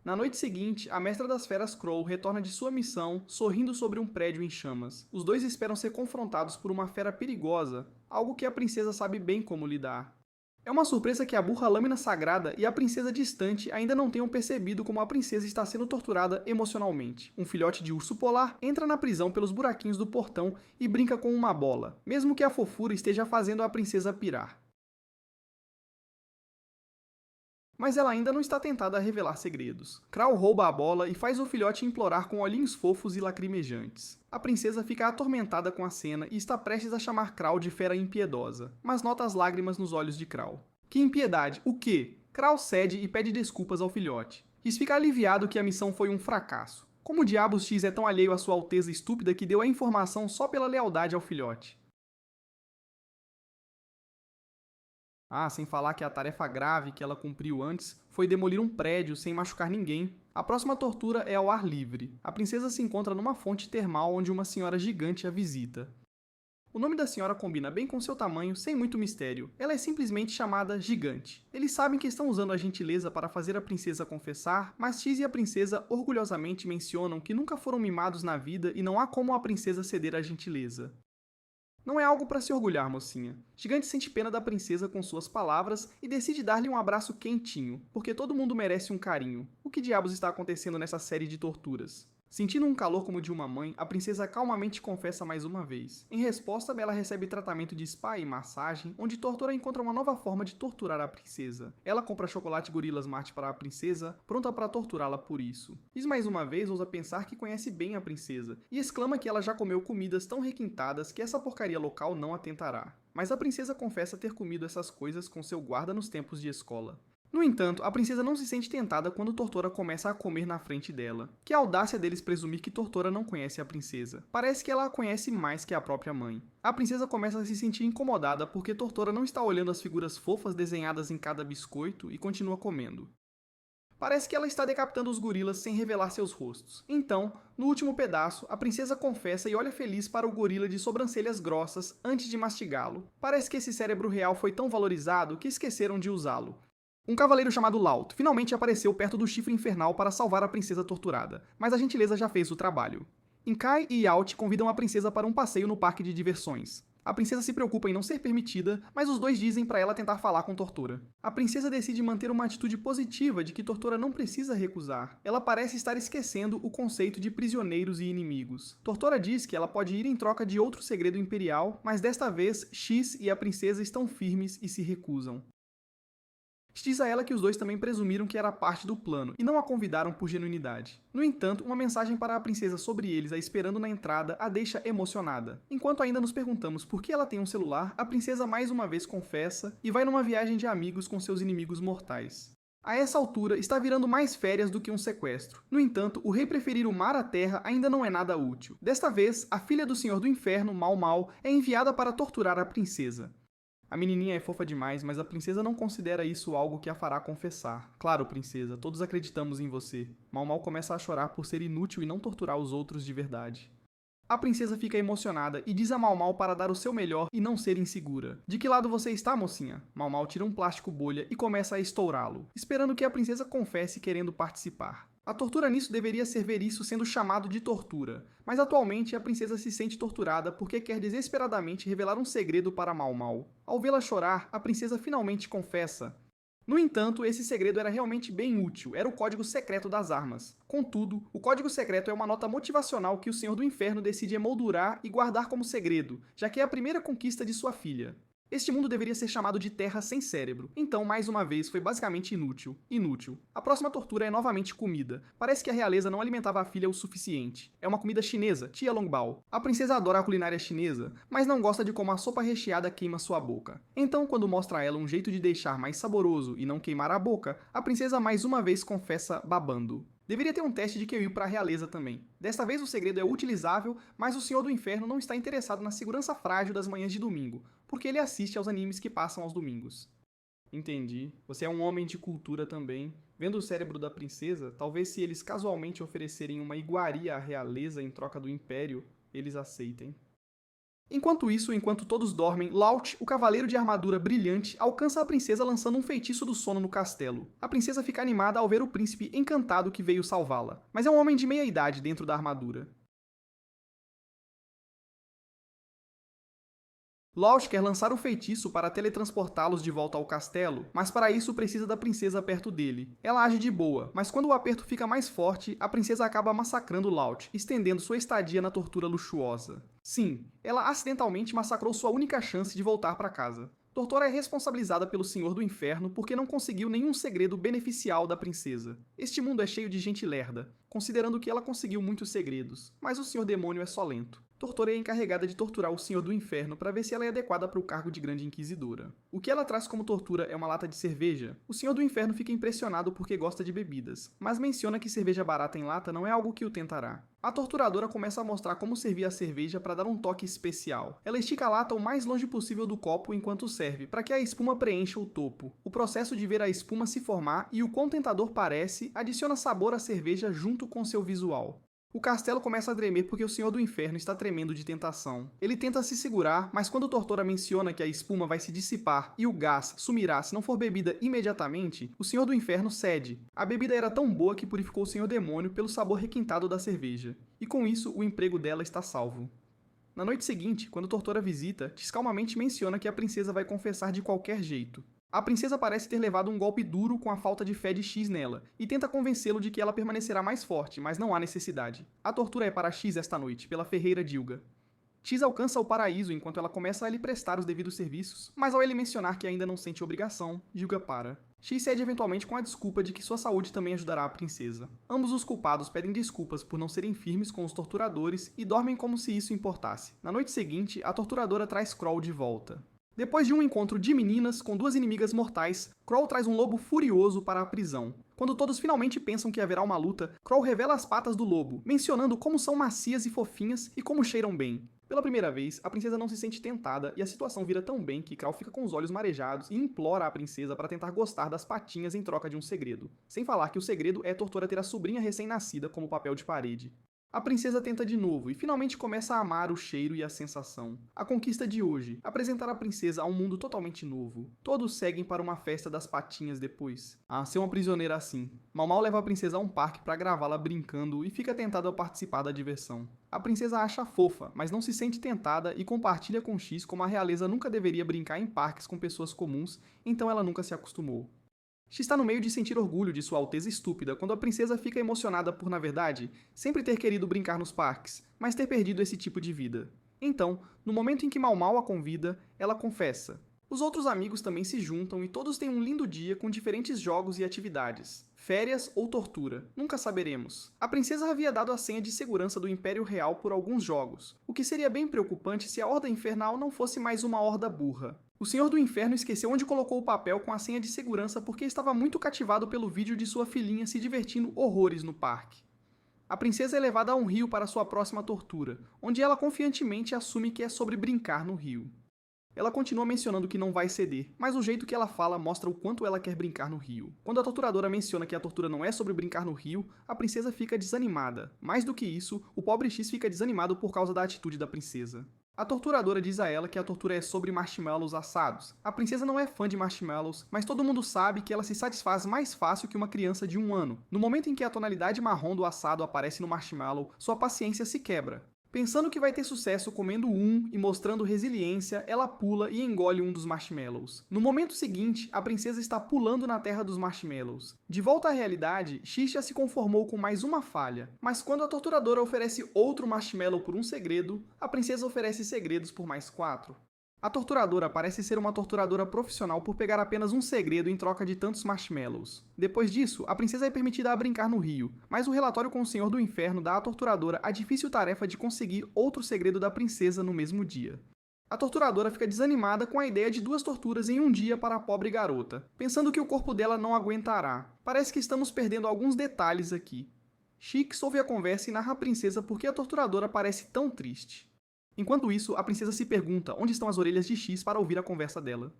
[SPEAKER 1] Na noite seguinte, a mestra das feras Crow retorna de sua missão, sorrindo sobre um prédio em chamas. Os dois esperam ser confrontados por uma fera perigosa, algo que a princesa sabe bem como lidar. É uma surpresa que a burra lâmina sagrada e a princesa distante ainda não tenham percebido como a princesa está sendo torturada emocionalmente. Um filhote de urso polar entra na prisão pelos buraquinhos do portão e brinca com uma bola, mesmo que a fofura esteja fazendo a princesa pirar. Mas ela ainda não está tentada a revelar segredos. Crow rouba a bola e faz o filhote implorar com olhinhos fofos e lacrimejantes. A princesa fica atormentada com a cena e está prestes a chamar Crow de fera impiedosa, mas nota as lágrimas nos olhos de Crow. Que impiedade? O quê? Crow cede e pede desculpas ao filhote. X fica aliviado que a missão foi um fracasso. Como diabos X é tão alheio à sua alteza estúpida que deu a informação só pela lealdade ao filhote? Ah, sem falar que a tarefa grave que ela cumpriu antes foi demolir um prédio sem machucar ninguém. A próxima tortura é ao ar livre. A princesa se encontra numa fonte termal onde uma senhora gigante a visita. O nome da senhora combina bem com seu tamanho, sem muito mistério. Ela é simplesmente chamada Gigante. Eles sabem que estão usando a gentileza para fazer a princesa confessar, mas X e a princesa orgulhosamente mencionam que nunca foram mimados na vida e não há como a princesa ceder à gentileza. Não é algo para se orgulhar, mocinha. Gigante sente pena da princesa com suas palavras e decide dar-lhe um abraço quentinho, porque todo mundo merece um carinho. O que diabos está acontecendo nessa série de torturas? Sentindo um calor como de uma mãe, a princesa calmamente confessa mais uma vez. Em resposta, ela recebe tratamento de spa e massagem, onde Tortora encontra uma nova forma de torturar a princesa. Ela compra chocolate Gorilla Smart para a princesa, pronta para torturá-la por isso. Liz mais uma vez ousa pensar que conhece bem a princesa, e exclama que ela já comeu comidas tão requintadas que essa porcaria local não a tentará. Mas a princesa confessa ter comido essas coisas com seu guarda nos tempos de escola. No entanto, a princesa não se sente tentada quando Tortora começa a comer na frente dela. Que audácia deles presumir que Tortora não conhece a princesa. Parece que ela a conhece mais que a própria mãe. A princesa começa a se sentir incomodada porque Tortora não está olhando as figuras fofas desenhadas em cada biscoito e continua comendo. Parece que ela está decapitando os gorilas sem revelar seus rostos. Então, no último pedaço, a princesa confessa e olha feliz para o gorila de sobrancelhas grossas antes de mastigá-lo. Parece que esse cérebro real foi tão valorizado que esqueceram de usá-lo. Um cavaleiro chamado Laut finalmente apareceu perto do chifre infernal para salvar a princesa torturada, mas a gentileza já fez o trabalho. Inkai e Yaut convidam a princesa para um passeio no parque de diversões. A princesa se preocupa em não ser permitida, mas os dois dizem para ela tentar falar com Tortora. A princesa decide manter uma atitude positiva de que Tortora não precisa recusar. Ela parece estar esquecendo o conceito de prisioneiros e inimigos. Tortora diz que ela pode ir em troca de outro segredo imperial, mas desta vez X e a princesa estão firmes e se recusam. Diz a ela que os dois também presumiram que era parte do plano e não a convidaram por genuinidade. No entanto, uma mensagem para a princesa sobre eles a esperando na entrada a deixa emocionada. Enquanto ainda nos perguntamos por que ela tem um celular, a princesa mais uma vez confessa e vai numa viagem de amigos com seus inimigos mortais. A essa altura, está virando mais férias do que um sequestro. No entanto, o rei preferir o mar à terra ainda não é nada útil. Desta vez, a filha do Senhor do Inferno, Mau Mau, é enviada para torturar a princesa. A menininha é fofa demais, mas a princesa não considera isso algo que a fará confessar. Claro, princesa, todos acreditamos em você. Mau Mau começa a chorar por ser inútil e não torturar os outros de verdade. A princesa fica emocionada e diz a Mau Mau para dar o seu melhor e não ser insegura. De que lado você está, mocinha? Mau Mau tira um plástico bolha e começa a estourá-lo, esperando que a princesa confesse querendo participar. A tortura nisso deveria ser ver isso sendo chamado de tortura, mas atualmente a princesa se sente torturada porque quer desesperadamente revelar um segredo para Mau Mau. Ao vê-la chorar, a princesa finalmente confessa. No entanto, esse segredo era realmente bem útil, era o código secreto das armas. Contudo, o código secreto é uma nota motivacional que o Senhor do Inferno decide emoldurar e guardar como segredo, já que é a primeira conquista de sua filha. Este mundo deveria ser chamado de Terra Sem Cérebro, então, mais uma vez, foi basicamente inútil. Inútil. A próxima tortura é novamente comida. Parece que a realeza não alimentava a filha o suficiente. É uma comida chinesa, Tia Longbao. A princesa adora a culinária chinesa, mas não gosta de como a sopa recheada queima sua boca. Então, quando mostra a ela um jeito de deixar mais saboroso e não queimar a boca, a princesa mais uma vez confessa babando. Deveria ter um teste de QI para a realeza também. Desta vez o segredo é utilizável, mas o Senhor do Inferno não está interessado na segurança frágil das manhãs de domingo, porque ele assiste aos animes que passam aos domingos. Entendi. Você é um homem de cultura também. Vendo o cérebro da princesa, talvez se eles casualmente oferecerem uma iguaria à realeza em troca do império, eles aceitem. Enquanto isso, enquanto todos dormem, Laut, o cavaleiro de armadura brilhante, alcança a princesa lançando um feitiço do sono no castelo. A princesa fica animada ao ver o príncipe encantado que veio salvá-la, mas é um homem de meia idade dentro da armadura. Laut quer lançar o feitiço para teletransportá-los de volta ao castelo, mas para isso precisa da princesa perto dele. Ela age de boa, mas quando o aperto fica mais forte, a princesa acaba massacrando Laut, estendendo sua estadia na tortura luxuosa. Sim, ela acidentalmente massacrou sua única chance de voltar para casa. Tortora é responsabilizada pelo Senhor do Inferno porque não conseguiu nenhum segredo beneficial da princesa. Este mundo é cheio de gente lerda, considerando que ela conseguiu muitos segredos, mas o Senhor Demônio é só lento. Tortora é encarregada de torturar o Senhor do Inferno para ver se ela é adequada para o cargo de Grande Inquisidora. O que ela traz como tortura é uma lata de cerveja. O Senhor do Inferno fica impressionado porque gosta de bebidas, mas menciona que cerveja barata em lata não é algo que o tentará. A torturadora começa a mostrar como servir a cerveja para dar um toque especial. Ela estica a lata o mais longe possível do copo enquanto serve, para que a espuma preencha o topo. O processo de ver a espuma se formar e o quão tentador parece adiciona sabor à cerveja junto com seu visual. O castelo começa a tremer porque o Senhor do Inferno está tremendo de tentação. Ele tenta se segurar, mas quando Tortora menciona que a espuma vai se dissipar e o gás sumirá se não for bebida imediatamente, o Senhor do Inferno cede. A bebida era tão boa que purificou o Senhor Demônio pelo sabor requintado da cerveja. E com isso, o emprego dela está salvo. Na noite seguinte, quando Tortora visita, Tis calmamente menciona que a princesa vai confessar de qualquer jeito. A princesa parece ter levado um golpe duro com a falta de fé de X nela, e tenta convencê-lo de que ela permanecerá mais forte, mas não há necessidade. A tortura é para X esta noite, pela ferreira Dilga. X alcança o paraíso enquanto ela começa a lhe prestar os devidos serviços, mas ao ele mencionar que ainda não sente obrigação, Dilga para. X cede eventualmente com a desculpa de que sua saúde também ajudará a princesa. Ambos os culpados pedem desculpas por não serem firmes com os torturadores e dormem como se isso importasse. Na noite seguinte, a torturadora traz Kroll de volta. Depois de um encontro de meninas com duas inimigas mortais, Kroll traz um lobo furioso para a prisão. Quando todos finalmente pensam que haverá uma luta, Kroll revela as patas do lobo, mencionando como são macias e fofinhas e como cheiram bem. Pela primeira vez, a princesa não se sente tentada e a situação vira tão bem que Kroll fica com os olhos marejados e implora a princesa para tentar gostar das patinhas em troca de um segredo. Sem falar que o segredo é Tortora ter a sobrinha recém-nascida como papel de parede. A princesa tenta de novo e finalmente começa a amar o cheiro e a sensação. A conquista de hoje, apresentar a princesa a um mundo totalmente novo. Todos seguem para uma festa das patinhas depois. Ah, ser uma prisioneira assim. Mau Mau leva a princesa a um parque para gravá-la brincando e fica tentada a participar da diversão. A princesa acha fofa, mas não se sente tentada e compartilha com X como a realeza nunca deveria brincar em parques com pessoas comuns, então ela nunca se acostumou. X está no meio de sentir orgulho de sua alteza estúpida quando a princesa fica emocionada por, na verdade, sempre ter querido brincar nos parques, mas ter perdido esse tipo de vida. Então, no momento em que Mau Mau a convida, ela confessa. Os outros amigos também se juntam e todos têm um lindo dia com diferentes jogos e atividades. Férias ou tortura, nunca saberemos. A princesa havia dado a senha de segurança do Império Real por alguns jogos, o que seria bem preocupante se a Horda Infernal não fosse mais uma horda burra. O Senhor do Inferno esqueceu onde colocou o papel com a senha de segurança porque estava muito cativado pelo vídeo de sua filhinha se divertindo horrores no parque. A princesa é levada a um rio para sua próxima tortura, onde ela confiantemente assume que é sobre brincar no rio. Ela continua mencionando que não vai ceder, mas o jeito que ela fala mostra o quanto ela quer brincar no rio. Quando a torturadora menciona que a tortura não é sobre brincar no rio, a princesa fica desanimada. Mais do que isso, o pobre X fica desanimado por causa da atitude da princesa. A torturadora diz a ela que a tortura é sobre marshmallows assados. A princesa não é fã de marshmallows, mas todo mundo sabe que ela se satisfaz mais fácil que uma criança de 1 ano. No momento em que a tonalidade marrom do assado aparece no marshmallow, sua paciência se quebra. Pensando que vai ter sucesso comendo um e mostrando resiliência, ela pula e engole um dos marshmallows. No momento seguinte, a princesa está pulando na terra dos marshmallows. De volta à realidade, X já se conformou com mais uma falha, mas quando a torturadora oferece outro marshmallow por um segredo, a princesa oferece segredos por mais 4. A torturadora parece ser uma torturadora profissional por pegar apenas um segredo em troca de tantos marshmallows. Depois disso, a princesa é permitida a brincar no rio, mas o relatório com o Senhor do Inferno dá à torturadora a difícil tarefa de conseguir outro segredo da princesa no mesmo dia. A torturadora fica desanimada com a ideia de 2 torturas em um dia para a pobre garota, pensando que o corpo dela não aguentará. Parece que estamos perdendo alguns detalhes aqui. Chix ouve a conversa e narra à princesa por que a torturadora parece tão triste. Enquanto isso, a princesa se pergunta onde estão as orelhas de X para ouvir a conversa dela.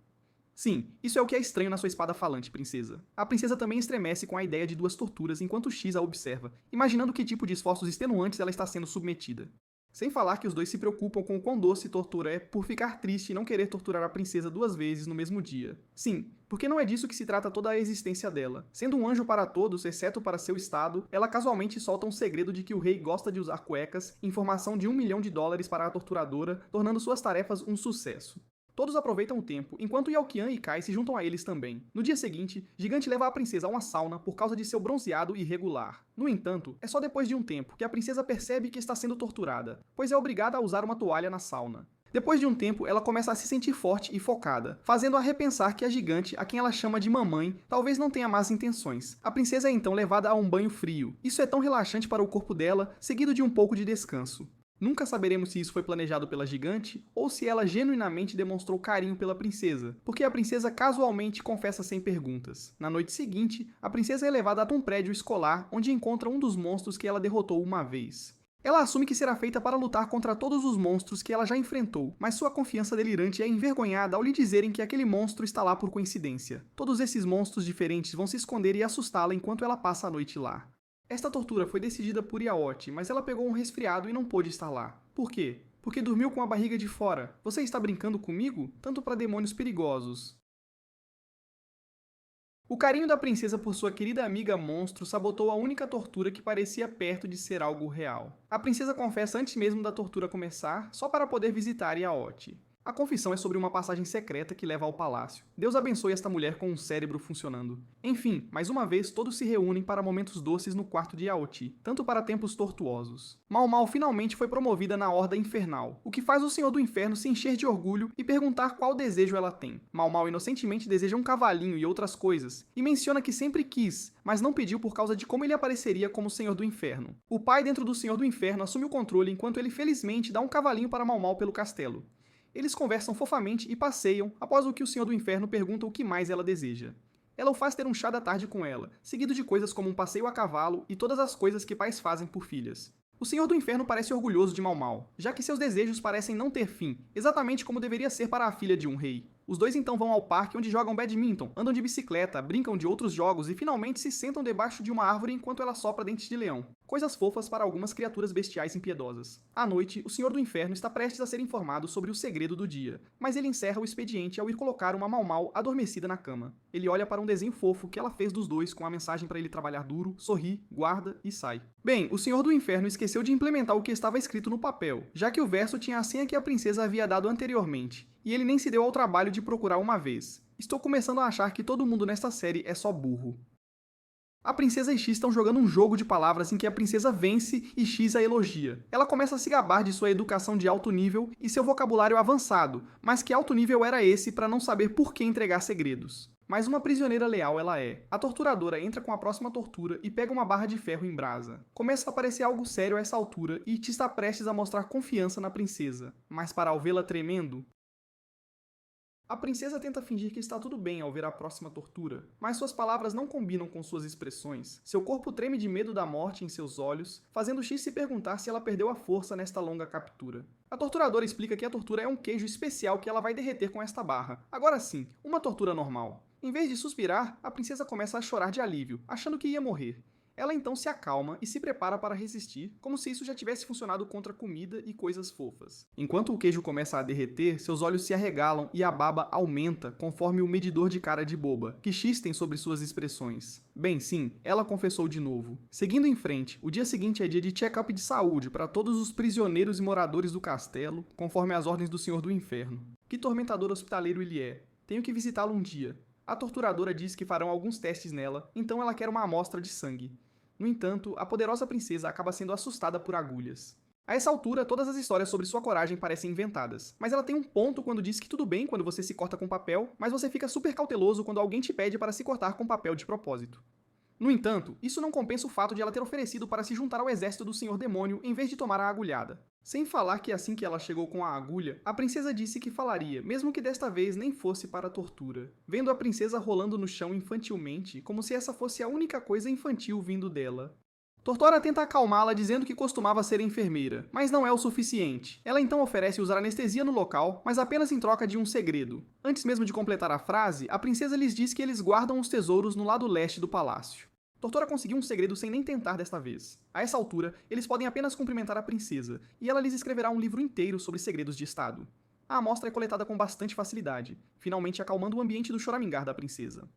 [SPEAKER 1] Sim, isso é o que é estranho na sua espada falante, princesa. A princesa também estremece com a ideia de 2 torturas enquanto X a observa, imaginando que tipo de esforços extenuantes ela está sendo submetida. Sem falar que os dois se preocupam com o quão doce tortura é por ficar triste e não querer torturar a princesa 2 vezes no mesmo dia. Sim, porque não é disso que se trata toda a existência dela. Sendo um anjo para todos, exceto para seu estado, ela casualmente solta um segredo de que o rei gosta de usar cuecas, informação de $1 milhão para a torturadora, tornando suas tarefas um sucesso. Todos aproveitam o tempo, enquanto Yalkian e Kai se juntam a eles também. No dia seguinte, Gigante leva a princesa a uma sauna por causa de seu bronzeado irregular. No entanto, é só depois de um tempo que a princesa percebe que está sendo torturada, pois é obrigada a usar uma toalha na sauna. Depois de um tempo, ela começa a se sentir forte e focada, fazendo-a repensar que a Gigante, a quem ela chama de mamãe, talvez não tenha más intenções. A princesa é então levada a um banho frio. Isso é tão relaxante para o corpo dela, seguido de um pouco de descanso. Nunca saberemos se isso foi planejado pela Gigante ou se ela genuinamente demonstrou carinho pela princesa, porque a princesa casualmente confessa sem perguntas. Na noite seguinte, a princesa é levada a um prédio escolar onde encontra um dos monstros que ela derrotou uma vez. Ela assume que será feita para lutar contra todos os monstros que ela já enfrentou, mas sua confiança delirante é envergonhada ao lhe dizerem que aquele monstro está lá por coincidência. Todos esses monstros diferentes vão se esconder e assustá-la enquanto ela passa a noite lá. Esta tortura foi decidida por Yaote, mas ela pegou um resfriado e não pôde estar lá. Por quê? Porque dormiu com a barriga de fora. Você está brincando comigo? Tanto para demônios perigosos. O carinho da princesa por sua querida amiga monstro sabotou a única tortura que parecia perto de ser algo real. A princesa confessa antes mesmo da tortura começar, só para poder visitar Yaote. A confissão é sobre uma passagem secreta que leva ao palácio. Deus abençoe esta mulher com um cérebro funcionando. Enfim, mais uma vez todos se reúnem para momentos doces no quarto de Yaote, tanto para tempos tortuosos. Mau Mau finalmente foi promovida na Horda Infernal, o que faz o Senhor do Inferno se encher de orgulho e perguntar qual desejo ela tem. Mau Mau inocentemente deseja um cavalinho e outras coisas, e menciona que sempre quis, mas não pediu por causa de como ele apareceria como Senhor do Inferno. O pai dentro do Senhor do Inferno assume o controle enquanto ele felizmente dá um cavalinho para Mau Mau pelo castelo. Eles conversam fofamente e passeiam, após o que o Senhor do Inferno pergunta o que mais ela deseja. Ela o faz ter um chá da tarde com ela, seguido de coisas como um passeio a cavalo e todas as coisas que pais fazem por filhas. O Senhor do Inferno parece orgulhoso de Mau Mau, já que seus desejos parecem não ter fim, exatamente como deveria ser para a filha de um rei. Os dois então vão ao parque onde jogam badminton, andam de bicicleta, brincam de outros jogos e finalmente se sentam debaixo de uma árvore enquanto ela sopra dentes de leão. Coisas fofas para algumas criaturas bestiais impiedosas. À noite, o Senhor do Inferno está prestes a ser informado sobre o segredo do dia, mas ele encerra o expediente ao ir colocar uma Mau Mau adormecida na cama. Ele olha para um desenho fofo que ela fez dos dois com a mensagem para ele trabalhar duro, sorri, guarda e sai. Bem, o Senhor do Inferno esqueceu de implementar o que estava escrito no papel, já que o verso tinha a senha que a princesa havia dado anteriormente, e ele nem se deu ao trabalho de procurar uma vez. Estou começando a achar que todo mundo nesta série é só burro. A princesa e X estão jogando um jogo de palavras em que a princesa vence e X a elogia. Ela começa a se gabar de sua educação de alto nível e seu vocabulário avançado, mas que alto nível era esse para não saber por que entregar segredos. Mas uma prisioneira leal ela é. A torturadora entra com a próxima tortura e pega uma barra de ferro em brasa. Começa a parecer algo sério a essa altura e T está prestes a mostrar confiança na princesa, mas para ao vê-la tremendo, A princesa tenta fingir que está tudo bem ao ver a próxima tortura, mas suas palavras não combinam com suas expressões. Seu corpo treme de medo da morte em seus olhos, fazendo X se perguntar se ela perdeu a força nesta longa captura. A torturadora explica que a tortura é um queijo especial que ela vai derreter com esta barra. Agora sim, uma tortura normal. Em vez de suspirar, a princesa começa a chorar de alívio, achando que ia morrer. Ela então se acalma e se prepara para resistir, como se isso já tivesse funcionado contra comida e coisas fofas. Enquanto o queijo começa a derreter, seus olhos se arregalam e a baba aumenta conforme o medidor de cara de boba, que X tem sobre suas expressões. Bem, sim, ela confessou de novo. Seguindo em frente, o dia seguinte é dia de check-up de saúde para todos os prisioneiros e moradores do castelo, conforme as ordens do Senhor do Inferno. Que tormentador hospitaleiro ele é. Tenho que visitá-lo um dia. A torturadora diz que farão alguns testes nela, então ela quer uma amostra de sangue. No entanto, a poderosa princesa acaba sendo assustada por agulhas. A essa altura, todas as histórias sobre sua coragem parecem inventadas, mas ela tem um ponto quando diz que tudo bem quando você se corta com papel, mas você fica super cauteloso quando alguém te pede para se cortar com papel de propósito. No entanto, isso não compensa o fato de ela ter oferecido para se juntar ao exército do Senhor Demônio em vez de tomar a agulhada. Sem falar que assim que ela chegou com a agulha, a princesa disse que falaria, mesmo que desta vez nem fosse para a tortura. Vendo a princesa rolando no chão infantilmente, como se essa fosse a única coisa infantil vindo dela. Tortora tenta acalmá-la dizendo que costumava ser enfermeira, mas não é o suficiente. Ela então oferece usar anestesia no local, mas apenas em troca de um segredo. Antes mesmo de completar a frase, a princesa lhes diz que eles guardam os tesouros no lado leste do palácio. Tortora conseguiu um segredo sem nem tentar desta vez. A essa altura, eles podem apenas cumprimentar a princesa, e ela lhes escreverá um livro inteiro sobre segredos de estado. A amostra é coletada com bastante facilidade, finalmente acalmando o ambiente do choramingar da princesa.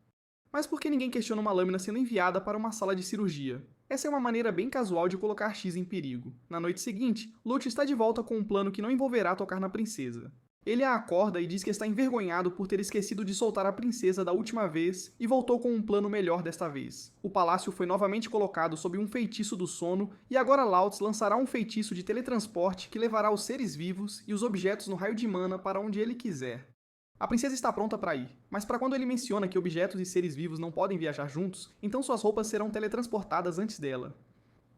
[SPEAKER 1] Mas por que ninguém questiona uma lâmina sendo enviada para uma sala de cirurgia? Essa é uma maneira bem casual de colocar X em perigo. Na noite seguinte, Lute está de volta com um plano que não envolverá tocar na princesa. Ele a acorda e diz que está envergonhado por ter esquecido de soltar a princesa da última vez e voltou com um plano melhor desta vez. O palácio foi novamente colocado sob um feitiço do sono e agora Lautz lançará um feitiço de teletransporte que levará os seres vivos e os objetos no raio de mana para onde ele quiser. A princesa está pronta para ir, mas para quando ele menciona que objetos e seres vivos não podem viajar juntos, então suas roupas serão teletransportadas antes dela.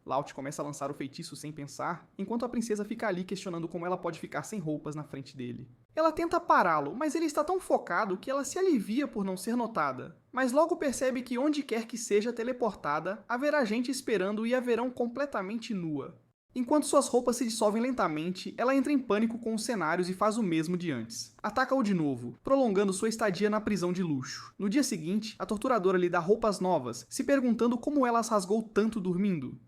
[SPEAKER 1] Laut começa a lançar o feitiço sem pensar, enquanto a princesa fica ali questionando como ela pode ficar sem roupas na frente dele. Ela tenta pará-lo, mas ele está tão focado que ela se alivia por não ser notada. Mas logo percebe que onde quer que seja teleportada, haverá gente esperando e a verão completamente nua. Enquanto suas roupas se dissolvem lentamente, ela entra em pânico com os cenários e faz o mesmo de antes. Ataca-o de novo, prolongando sua estadia na prisão de luxo. No dia seguinte, a torturadora lhe dá roupas novas, se perguntando como ela as rasgou tanto dormindo.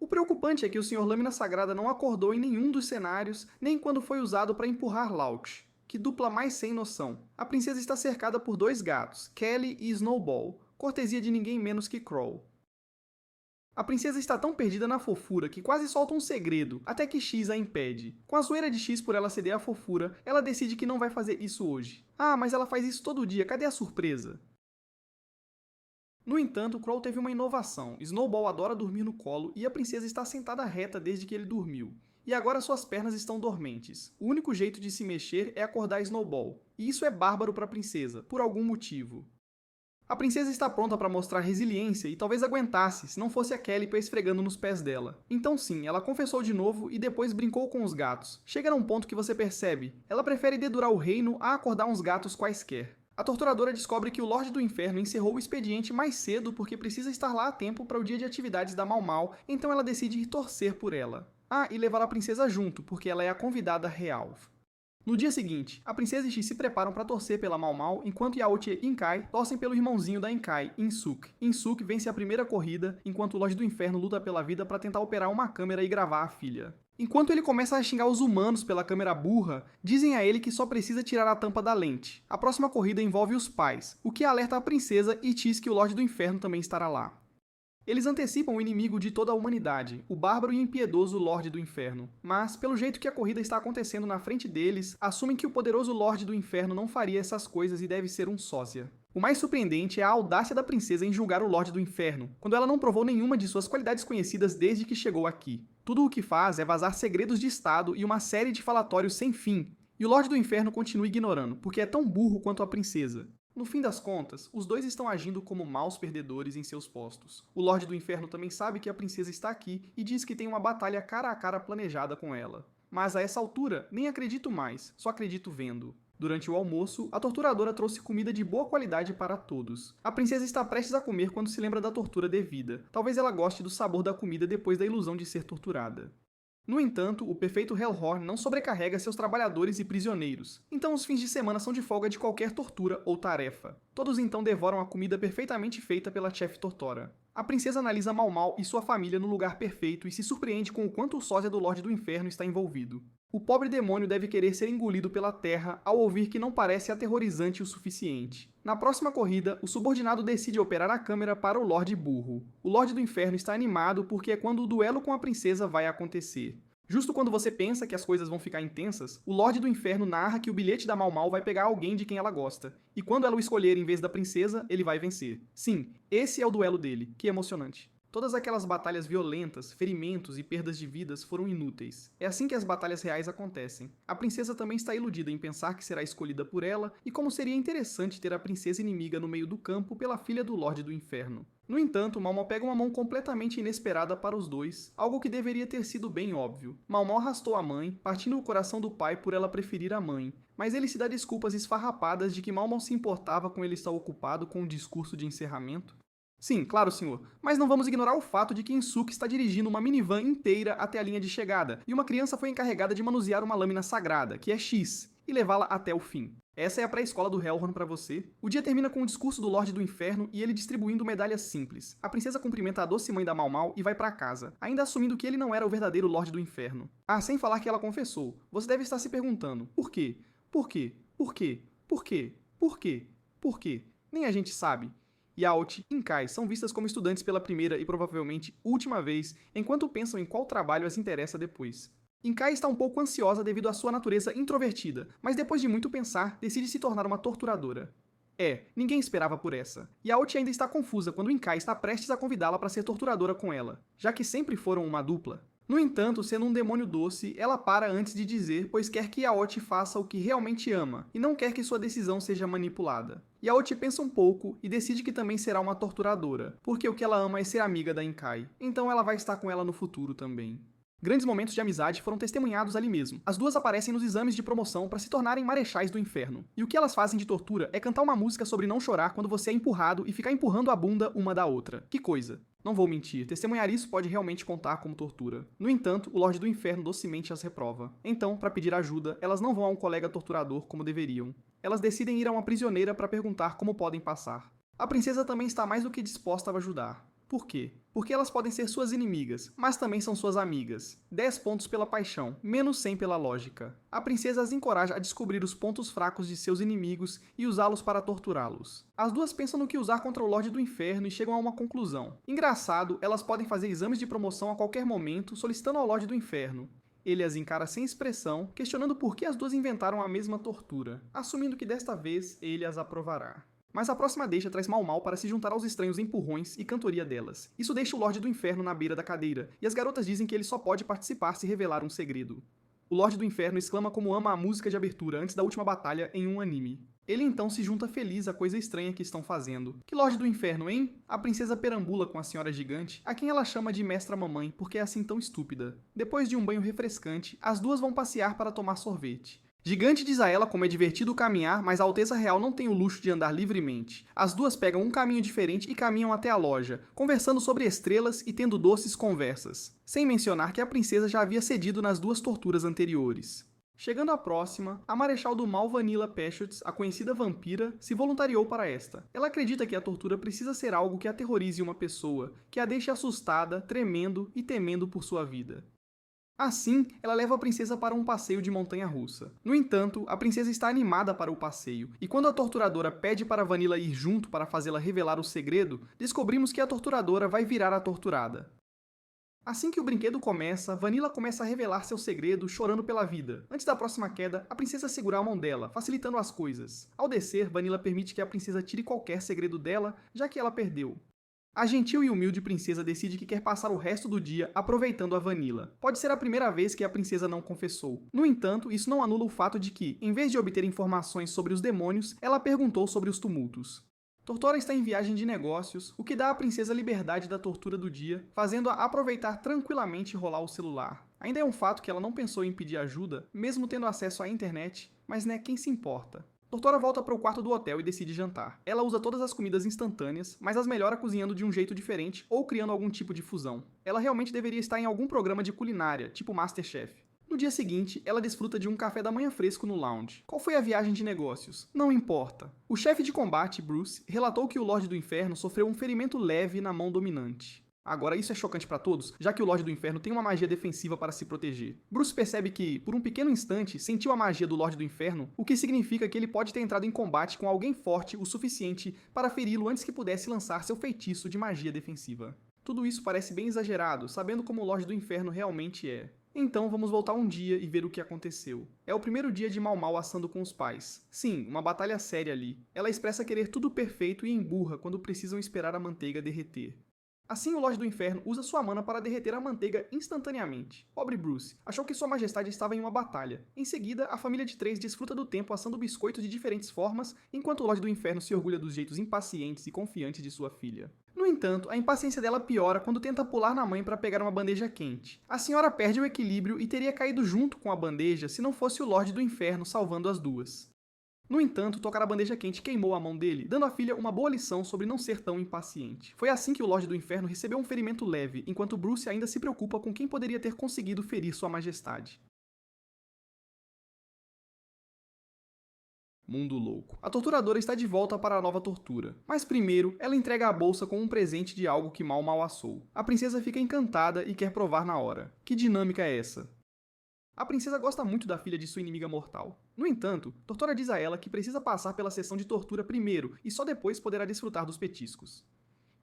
[SPEAKER 1] O preocupante é que o Sr. Lâmina Sagrada não acordou em nenhum dos cenários, nem quando foi usado para empurrar Laut. Que dupla mais sem noção. A princesa está cercada por dois gatos, Kelly e Snowball, cortesia de ninguém menos que Kroll. A princesa está tão perdida na fofura que quase solta um segredo, até que X a impede. Com a zoeira de X por ela ceder à fofura, ela decide que não vai fazer isso hoje. Ah, mas ela faz isso todo dia, cadê a surpresa? No entanto, Kroll teve uma inovação. Snowball adora dormir no colo e a princesa está sentada reta desde que ele dormiu. E agora suas pernas estão dormentes. O único jeito de se mexer é acordar Snowball. E isso é bárbaro para a princesa, por algum motivo. A princesa está pronta para mostrar resiliência e talvez aguentasse se não fosse a Kelly esfregando nos pés dela. Então sim, ela confessou de novo e depois brincou com os gatos. Chega num ponto que você percebe, ela prefere dedurar o reino a acordar uns gatos quaisquer. A torturadora descobre que o Lorde do Inferno encerrou o expediente mais cedo porque precisa estar lá a tempo para o dia de atividades da Mau Mau, então ela decide ir torcer por ela. Ah, e levar a princesa junto, porque ela é a convidada real. No dia seguinte, a princesa e X se preparam para torcer pela Mau Mau, enquanto Yaoche e Inkai torcem pelo irmãozinho da Inkai, Insuk. Insuk vence a primeira corrida, enquanto o Lorde do Inferno luta pela vida para tentar operar uma câmera e gravar a filha. Enquanto ele começa a xingar os humanos pela câmera burra, dizem a ele que só precisa tirar a tampa da lente. A próxima corrida envolve os pais, o que alerta a princesa e diz que o Lorde do Inferno também estará lá. Eles antecipam o inimigo de toda a humanidade, o bárbaro e impiedoso Lorde do Inferno. Mas, pelo jeito que a corrida está acontecendo na frente deles, assumem que o poderoso Lorde do Inferno não faria essas coisas e deve ser um sósia. O mais surpreendente é a audácia da princesa em julgar o Lorde do Inferno, quando ela não provou nenhuma de suas qualidades conhecidas desde que chegou aqui. Tudo o que faz é vazar segredos de Estado e uma série de falatórios sem fim, e o Lorde do Inferno continua ignorando, porque é tão burro quanto a princesa. No fim das contas, os dois estão agindo como maus perdedores em seus postos. O Lorde do Inferno também sabe que a princesa está aqui e diz que tem uma batalha cara a cara planejada com ela. mas a essa altura nem acredito mais, só acredito vendo. Durante o almoço, a torturadora trouxe comida de boa qualidade para todos. A princesa está prestes a comer quando se lembra da tortura devida. Talvez ela goste do sabor da comida depois da ilusão de ser torturada. No entanto, o perfeito Hellhorn não sobrecarrega seus trabalhadores e prisioneiros, então os fins de semana são de folga de qualquer tortura ou tarefa. Todos então devoram a comida perfeitamente feita pela chefe Tortora. A princesa analisa Mau Mau e sua família no lugar perfeito e se surpreende com o quanto o sósia do Lorde do Inferno está envolvido. O pobre demônio deve querer ser engolido pela terra ao ouvir que não parece aterrorizante o suficiente. Na próxima corrida, o subordinado decide operar a câmera para o Lorde Burro. O Lorde do Inferno está animado porque é quando o duelo com a princesa vai acontecer. Justo quando você pensa que as coisas vão ficar intensas, o Lorde do Inferno narra que o bilhete da Mau Mau vai pegar alguém de quem ela gosta. E quando ela o escolher em vez da princesa, ele vai vencer. Sim, esse é o duelo dele. Que emocionante. Todas aquelas batalhas violentas, ferimentos e perdas de vidas foram inúteis. É assim que as batalhas reais acontecem. A princesa também está iludida em pensar que será escolhida por ela e como seria interessante ter a princesa inimiga no meio do campo pela filha do Lorde do Inferno. No entanto, Mau Mau pega uma mão completamente inesperada para os dois, algo que deveria ter sido bem óbvio. Mau Mau arrastou a mãe, partindo o coração do pai por ela preferir a mãe, mas ele se dá desculpas esfarrapadas de que Mau Mau se importava com ele estar ocupado com o discurso de encerramento. Sim, claro, senhor, mas não vamos ignorar o fato de que Insuke está dirigindo uma minivan inteira até a linha de chegada, e uma criança foi encarregada de manusear uma lâmina sagrada, que é X, e levá-la até o fim. Essa é a pré-escola do Hellhorn para você. O dia termina com o discurso do Lorde do Inferno e ele distribuindo medalhas simples. A princesa cumprimenta a doce mãe da Mau Mau e vai para casa, ainda assumindo que ele não era o verdadeiro Lorde do Inferno. Ah, sem falar que ela confessou. Você deve estar se perguntando, por quê? Por quê? Por quê? Por quê? Por quê? Por quê? Nem a gente sabe. Yacht e Inkai são vistas como estudantes pela primeira e provavelmente última vez, enquanto pensam em qual trabalho as interessa depois. Inkai está um pouco ansiosa devido à sua natureza introvertida, mas depois de muito pensar, decide se tornar uma torturadora. Ninguém esperava por essa. Yacht ainda está confusa quando Inkai está prestes a convidá-la para ser torturadora com ela, já que sempre foram uma dupla. No entanto, sendo um demônio doce, ela para antes de dizer, pois quer que Yacht faça o que realmente ama, e não quer que sua decisão seja manipulada. Yacht pensa um pouco e decide que também será uma torturadora, porque o que ela ama é ser amiga da Inkai, então ela vai estar com ela no futuro também. Grandes momentos de amizade foram testemunhados ali mesmo. As duas aparecem nos exames de promoção para se tornarem marechais do inferno. E o que elas fazem de tortura é cantar uma música sobre não chorar quando você é empurrado e ficar empurrando a bunda uma da outra. Que coisa. Não vou mentir, testemunhar isso pode realmente contar como tortura. No entanto, o Lorde do Inferno docemente as reprova. Então, para pedir ajuda, elas não vão a um colega torturador como deveriam. Elas decidem ir a uma prisioneira para perguntar como podem passar. A princesa também está mais do que disposta a ajudar. Por quê? Porque elas podem ser suas inimigas, mas também são suas amigas. 10 pontos pela paixão, menos 100 pela lógica. A princesa as encoraja a descobrir os pontos fracos de seus inimigos e usá-los para torturá-los. As duas pensam no que usar contra o Lorde do Inferno e chegam a uma conclusão. Engraçado, elas podem fazer exames de promoção a qualquer momento, solicitando ao Lorde do Inferno. Ele as encara sem expressão, questionando por que as duas inventaram a mesma tortura, assumindo que desta vez ele as aprovará. Mas a próxima deixa traz Mau Mau para se juntar aos estranhos empurrões e cantoria delas. Isso deixa o Lorde do Inferno na beira da cadeira, e as garotas dizem que ele só pode participar se revelar um segredo. O Lorde do Inferno exclama como ama a música de abertura antes da última batalha em um anime. Ele então se junta feliz à coisa estranha que estão fazendo. Que Lorde do Inferno, hein? A princesa perambula com a senhora gigante, a quem ela chama de Mestra Mamãe porque é assim tão estúpida. Depois de um banho refrescante, as duas vão passear para tomar sorvete. Gigante diz a ela como é divertido caminhar, mas a Alteza Real não tem o luxo de andar livremente. As duas pegam um caminho diferente e caminham até a loja, conversando sobre estrelas e tendo doces conversas. Sem mencionar que a princesa já havia cedido nas duas torturas anteriores. Chegando à próxima, a Marechal do Mal Vanilla Peshots, a conhecida vampira, se voluntariou para esta. Ela acredita que a tortura precisa ser algo que aterrorize uma pessoa, que a deixe assustada, tremendo e temendo por sua vida. Assim, ela leva a princesa para um passeio de montanha-russa. No entanto, a princesa está animada para o passeio, e quando a torturadora pede para Vanilla ir junto para fazê-la revelar o segredo, descobrimos que a torturadora vai virar a torturada. Assim que o brinquedo começa, Vanilla começa a revelar seu segredo, chorando pela vida. Antes da próxima queda, a princesa segura a mão dela, facilitando as coisas. Ao descer, Vanilla permite que a princesa tire qualquer segredo dela, já que ela perdeu. A gentil e humilde princesa decide que quer passar o resto do dia aproveitando a Vanilla. Pode ser a primeira vez que a princesa não confessou. No entanto, isso não anula o fato de que, em vez de obter informações sobre os demônios, ela perguntou sobre os tumultos. Tortora está em viagem de negócios, o que dá à princesa liberdade da tortura do dia, fazendo-a aproveitar tranquilamente e rolar o celular. Ainda é um fato que ela não pensou em pedir ajuda, mesmo tendo acesso à internet, mas quem se importa? Tortora volta para o quarto do hotel e decide jantar. Ela usa todas as comidas instantâneas, mas as melhora cozinhando de um jeito diferente ou criando algum tipo de fusão. Ela realmente deveria estar em algum programa de culinária, tipo MasterChef. No dia seguinte, ela desfruta de um café da manhã fresco no lounge. Qual foi a viagem de negócios? Não importa. O chefe de combate, Bruce, relatou que o Lorde do Inferno sofreu um ferimento leve na mão dominante. Agora, isso é chocante para todos, já que o Lorde do Inferno tem uma magia defensiva para se proteger. Bruce percebe que, por um pequeno instante, sentiu a magia do Lorde do Inferno, o que significa que ele pode ter entrado em combate com alguém forte o suficiente para feri-lo antes que pudesse lançar seu feitiço de magia defensiva. Tudo isso parece bem exagerado, sabendo como o Lorde do Inferno realmente é. Então vamos voltar um dia e ver o que aconteceu. É o primeiro dia de Mau Mau assando com os pais. Sim, uma batalha séria ali. Ela expressa querer tudo perfeito e emburra quando precisam esperar a manteiga derreter. Assim, o Lorde do Inferno usa sua mana para derreter a manteiga instantaneamente. Pobre Bruce, achou que sua majestade estava em uma batalha. Em seguida, a família de três desfruta do tempo assando biscoitos de diferentes formas, enquanto o Lorde do Inferno se orgulha dos jeitos impacientes e confiantes de sua filha. No entanto, a impaciência dela piora quando tenta pular na mãe para pegar uma bandeja quente. A senhora perde o equilíbrio e teria caído junto com a bandeja se não fosse o Lorde do Inferno salvando as duas. No entanto, tocar a bandeja quente queimou a mão dele, dando à filha uma boa lição sobre não ser tão impaciente. Foi assim que o Lorde do Inferno recebeu um ferimento leve, enquanto Bruce ainda se preocupa com quem poderia ter conseguido ferir sua majestade. Mundo louco. A torturadora está de volta para a nova tortura. Mas primeiro, ela entrega a bolsa com um presente de algo que Mau Mau assou. A princesa fica encantada e quer provar na hora. Que dinâmica é essa? A princesa gosta muito da filha de sua inimiga mortal. No entanto, Tortora diz a ela que precisa passar pela sessão de tortura primeiro e só depois poderá desfrutar dos petiscos.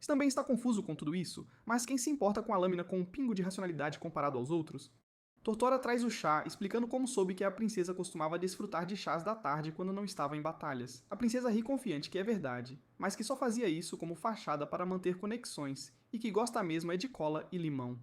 [SPEAKER 1] Também está confuso com tudo isso, mas quem se importa com a lâmina com um pingo de racionalidade comparado aos outros? Tortora traz o chá, explicando como soube que a princesa costumava desfrutar de chás da tarde quando não estava em batalhas. A princesa ri confiante que é verdade, mas que só fazia isso como fachada para manter conexões, e que gosta mesmo é de cola e limão.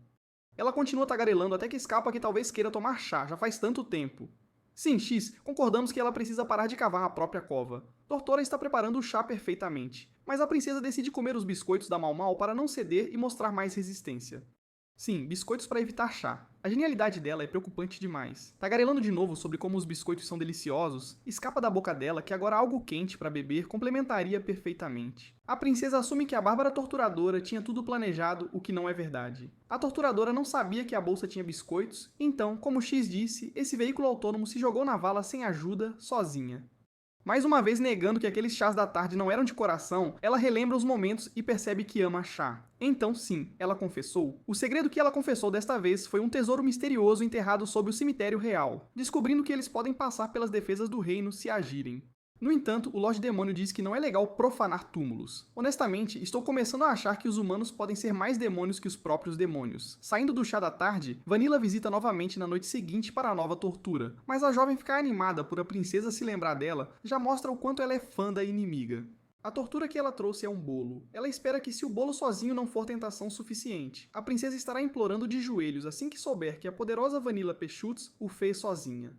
[SPEAKER 1] Ela continua tagarelando até que escapa que talvez queira tomar chá, já faz tanto tempo. Sim, X, concordamos que ela precisa parar de cavar a própria cova. Tortora está preparando o chá perfeitamente, mas a princesa decide comer os biscoitos da Mau Mau para não ceder e mostrar mais resistência. Sim, biscoitos para evitar chá. A genialidade dela é preocupante demais. Tagarelando de novo sobre como os biscoitos são deliciosos, escapa da boca dela que agora algo quente para beber complementaria perfeitamente. A princesa assume que a Bárbara torturadora tinha tudo planejado, o que não é verdade. A torturadora não sabia que a bolsa tinha biscoitos, então, como X disse, esse veículo autônomo se jogou na vala sem ajuda, sozinha. Mais uma vez negando que aqueles chás da tarde não eram de coração, ela relembra os momentos e percebe que ama chá. Então sim, ela confessou. O segredo que ela confessou desta vez foi um tesouro misterioso enterrado sob o cemitério real, descobrindo que eles podem passar pelas defesas do reino se agirem. No entanto, o Lorde Demônio diz que não é legal profanar túmulos. Honestamente, estou começando a achar que os humanos podem ser mais demônios que os próprios demônios. Saindo do chá da tarde, Vanilla visita novamente na noite seguinte para a nova tortura, mas a jovem ficar animada por a princesa se lembrar dela já mostra o quanto ela é fã da inimiga. A tortura que ela trouxe é um bolo. Ela espera que se o bolo sozinho não for tentação suficiente, a princesa estará implorando de joelhos assim que souber que a poderosa Vanilla Pechutz o fez sozinha.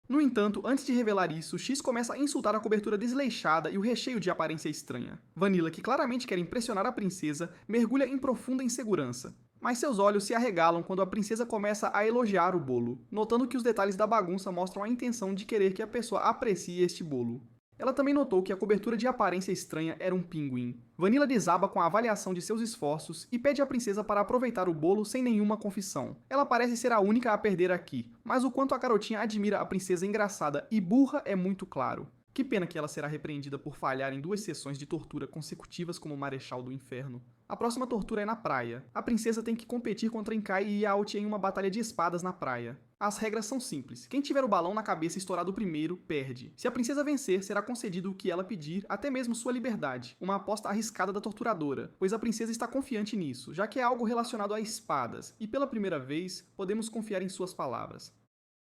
[SPEAKER 1] No entanto, antes de revelar isso, X começa a insultar a cobertura desleixada e o recheio de aparência estranha. Vanilla, que claramente quer impressionar a princesa, mergulha em profunda insegurança. Mas seus olhos se arregalam quando a princesa começa a elogiar o bolo, notando que os detalhes da bagunça mostram a intenção de querer que a pessoa aprecie este bolo. Ela também notou que a cobertura de aparência estranha era um pinguim. Vanilla desaba com a avaliação de seus esforços e pede à princesa para aproveitar o bolo sem nenhuma confissão. Ela parece ser a única a perder aqui, mas o quanto a garotinha admira a princesa engraçada e burra é muito claro. Que pena que ela será repreendida por falhar em 2 sessões de tortura consecutivas como Marechal do Inferno. A próxima tortura é na praia. A princesa tem que competir contra Inkai e Yaote em uma batalha de espadas na praia. As regras são simples. Quem tiver o balão na cabeça estourado primeiro, perde. Se a princesa vencer, será concedido o que ela pedir, até mesmo sua liberdade. Uma aposta arriscada da torturadora, pois a princesa está confiante nisso, já que é algo relacionado a espadas, e pela primeira vez, podemos confiar em suas palavras.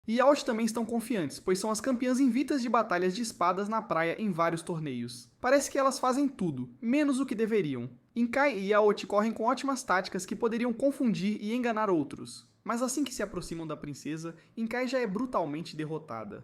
[SPEAKER 1] E Yaote também estão confiantes, pois são as campeãs invictas de batalhas de espadas na praia em vários torneios. Parece que elas fazem tudo, menos o que deveriam. Inkai e Yaote correm com ótimas táticas que poderiam confundir e enganar outros. Mas assim que se aproximam da princesa, Inkai já é brutalmente derrotada.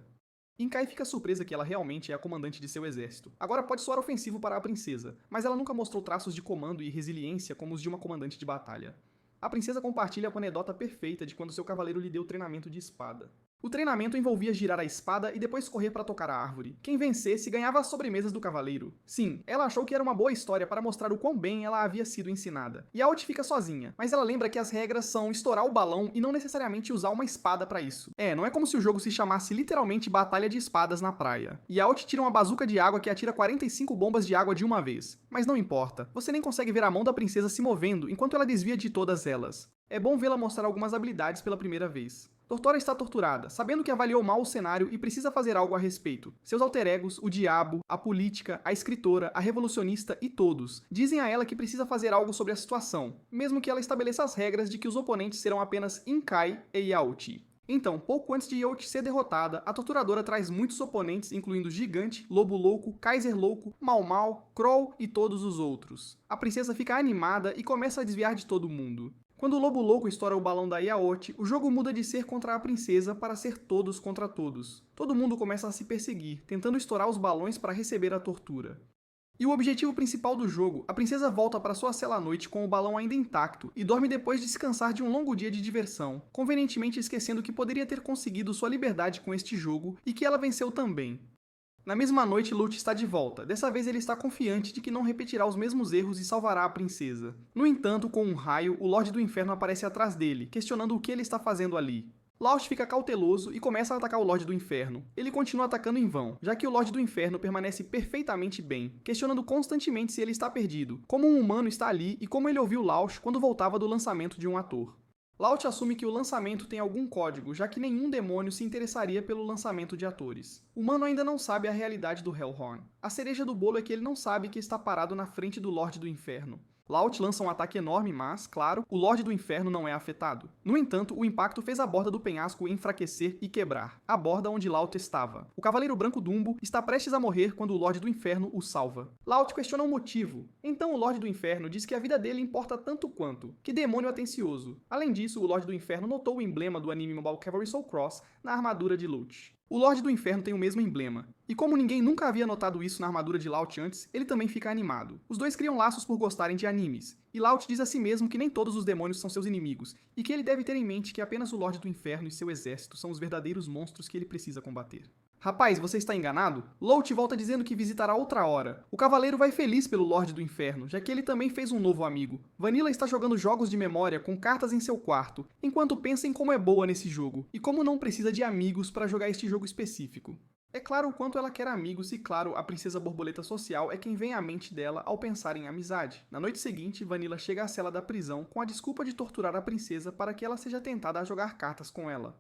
[SPEAKER 1] Inkai fica surpresa que ela realmente é a comandante de seu exército. Agora pode soar ofensivo para a princesa, mas ela nunca mostrou traços de comando e resiliência como os de uma comandante de batalha. A princesa compartilha a anedota perfeita de quando seu cavaleiro lhe deu treinamento de espada. O treinamento envolvia girar a espada e depois correr para tocar a árvore. Quem vencesse ganhava as sobremesas do cavaleiro. Sim, ela achou que era uma boa história para mostrar o quão bem ela havia sido ensinada. E Alt fica sozinha, mas ela lembra que as regras são estourar o balão e não necessariamente usar uma espada para isso. Não é como se o jogo se chamasse literalmente Batalha de Espadas na praia. E Alt tira uma bazuca de água que atira 45 bombas de água de uma vez. Mas não importa, você nem consegue ver a mão da princesa se movendo enquanto ela desvia de todas elas. É bom vê-la mostrar algumas habilidades pela primeira vez. Tortora está torturada, sabendo que avaliou mal o cenário e precisa fazer algo a respeito. Seus alter egos, o diabo, a política, a escritora, a revolucionista e todos, dizem a ela que precisa fazer algo sobre a situação, mesmo que ela estabeleça as regras de que os oponentes serão apenas Inkai e Yaochi. Então, pouco antes de Yaochi ser derrotada, a torturadora traz muitos oponentes, incluindo Gigante, Lobo Louco, Kaiser Louco, Mau Mau, Kroll e todos os outros. A princesa fica animada e começa a desviar de todo mundo. Quando o Lobo Louco estoura o balão da Yaochi, o jogo muda de ser contra a princesa para ser todos contra todos. Todo mundo começa a se perseguir, tentando estourar os balões para receber a tortura. E o objetivo principal do jogo, a princesa volta para sua cela à noite com o balão ainda intacto e dorme depois de descansar de um longo dia de diversão, convenientemente esquecendo que poderia ter conseguido sua liberdade com este jogo e que ela venceu também. Na mesma noite, Lute está de volta. Dessa vez ele está confiante de que não repetirá os mesmos erros e salvará a princesa. No entanto, com um raio, o Lorde do Inferno aparece atrás dele, questionando o que ele está fazendo ali. Laust fica cauteloso e começa a atacar o Lorde do Inferno. Ele continua atacando em vão, já que o Lorde do Inferno permanece perfeitamente bem, questionando constantemente se ele está perdido, como um humano está ali e como ele ouviu Laust quando voltava do lançamento de um ator. Laut assume que o lançamento tem algum código, já que nenhum demônio se interessaria pelo lançamento de atores. O humano ainda não sabe a realidade do Hellhorn. A cereja do bolo é que ele não sabe que está parado na frente do Lorde do Inferno. Laut lança um ataque enorme, mas, claro, o Lorde do Inferno não é afetado. No entanto, o impacto fez a borda do penhasco enfraquecer e quebrar, a borda onde Laut estava. O Cavaleiro Branco Dumbo está prestes a morrer quando o Lorde do Inferno o salva. Laut questiona o motivo. Então o Lorde do Inferno diz que a vida dele importa tanto quanto. Que demônio atencioso. Além disso, o Lorde do Inferno notou o emblema do anime Mobile Cavalry Soul Cross na armadura de Lute. O Lorde do Inferno tem o mesmo emblema, e como ninguém nunca havia notado isso na armadura de Laut antes, ele também fica animado. Os dois criam laços por gostarem de animes, e Laut diz a si mesmo que nem todos os demônios são seus inimigos, e que ele deve ter em mente que apenas o Lorde do Inferno e seu exército são os verdadeiros monstros que ele precisa combater. Rapaz, você está enganado? Laut volta dizendo que visitará outra hora. O cavaleiro vai feliz pelo Lorde do Inferno, já que ele também fez um novo amigo. Vanilla está jogando jogos de memória com cartas em seu quarto, enquanto pensa em como é boa nesse jogo, e como não precisa de amigos para jogar este jogo específico. É claro o quanto ela quer amigos e, claro, a princesa borboleta social é quem vem à mente dela ao pensar em amizade. Na noite seguinte, Vanilla chega à cela da prisão com a desculpa de torturar a princesa para que ela seja tentada a jogar cartas com ela.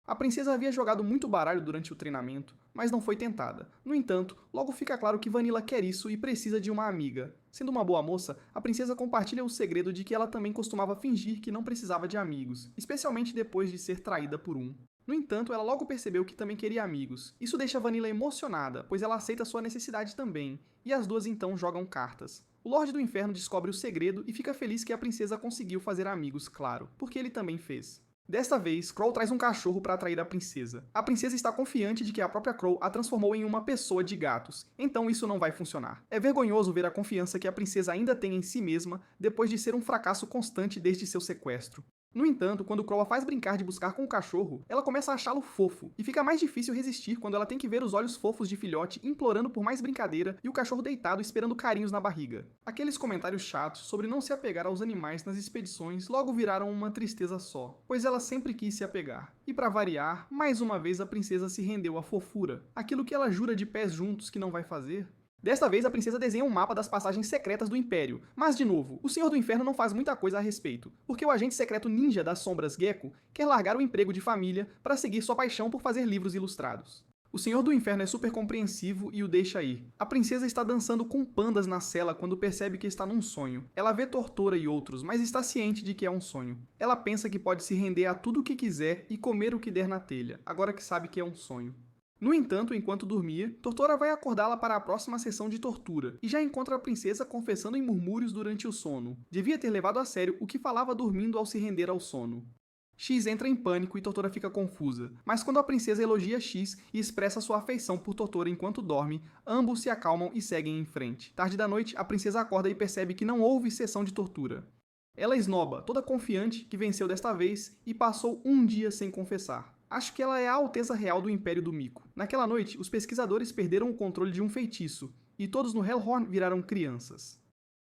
[SPEAKER 1] A princesa havia jogado muito baralho durante o treinamento, mas não foi tentada. No entanto, logo fica claro que Vanilla quer isso e precisa de uma amiga. Sendo uma boa moça, a princesa compartilha o segredo de que ela também costumava fingir que não precisava de amigos, especialmente depois de ser traída por um. No entanto, ela logo percebeu que também queria amigos. Isso deixa Vanilla emocionada, pois ela aceita sua necessidade também, e as duas então jogam cartas. O Lorde do Inferno descobre o segredo e fica feliz que a princesa conseguiu fazer amigos, claro, porque ele também fez. Desta vez, Kroll traz um cachorro para atrair a princesa. A princesa está confiante de que a própria Kroll a transformou em uma pessoa de gatos, então isso não vai funcionar. É vergonhoso ver a confiança que a princesa ainda tem em si mesma depois de ser um fracasso constante desde seu sequestro. No entanto, quando Kroll a faz brincar de buscar com o cachorro, ela começa a achá-lo fofo, e fica mais difícil resistir quando ela tem que ver os olhos fofos de filhote implorando por mais brincadeira e o cachorro deitado esperando carinhos na barriga. Aqueles comentários chatos sobre não se apegar aos animais nas expedições logo viraram uma tristeza só, pois ela sempre quis se apegar. E para variar, mais uma vez a princesa se rendeu à fofura, aquilo que ela jura de pés juntos que não vai fazer. Desta vez, a princesa desenha um mapa das passagens secretas do Império, mas, de novo, o Senhor do Inferno não faz muita coisa a respeito, porque o agente secreto ninja das sombras Gecko quer largar o emprego de família para seguir sua paixão por fazer livros ilustrados. O Senhor do Inferno é super compreensivo e o deixa ir. A princesa está dançando com pandas na cela quando percebe que está num sonho. Ela vê Tortora e outros, mas está ciente de que é um sonho. Ela pensa que pode se render a tudo o que quiser e comer o que der na telha, agora que sabe que é um sonho. No entanto, enquanto dormia, Tortora vai acordá-la para a próxima sessão de tortura, e já encontra a princesa confessando em murmúrios durante o sono. Devia ter levado a sério o que falava dormindo ao se render ao sono. X entra em pânico e Tortora fica confusa, mas quando a princesa elogia X e expressa sua afeição por Tortora enquanto dorme, ambos se acalmam e seguem em frente. Tarde da noite, a princesa acorda e percebe que não houve sessão de tortura. Ela esnoba, toda confiante que venceu desta vez e passou um dia sem confessar. Acho que ela é a Alteza Real do Império do Mico. Naquela noite, os pesquisadores perderam o controle de um feitiço, e todos no Hellhorn viraram crianças.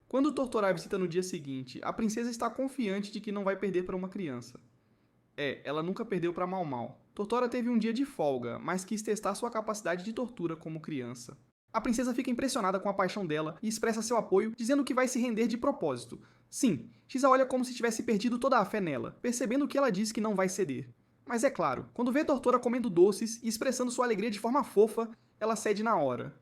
[SPEAKER 1] Quando Tortorar a visita no dia seguinte, a princesa está confiante de que não vai perder para uma criança. Ela nunca perdeu para Mau Mau. Tortora teve um dia de folga, mas quis testar sua capacidade de tortura como criança. A princesa fica impressionada com a paixão dela e expressa seu apoio, dizendo que vai se render de propósito. Sim, X a olha como se tivesse perdido toda a fé nela, percebendo que ela diz que não vai ceder. Mas é claro, quando vê Tortora comendo doces e expressando sua alegria de forma fofa, ela cede na hora.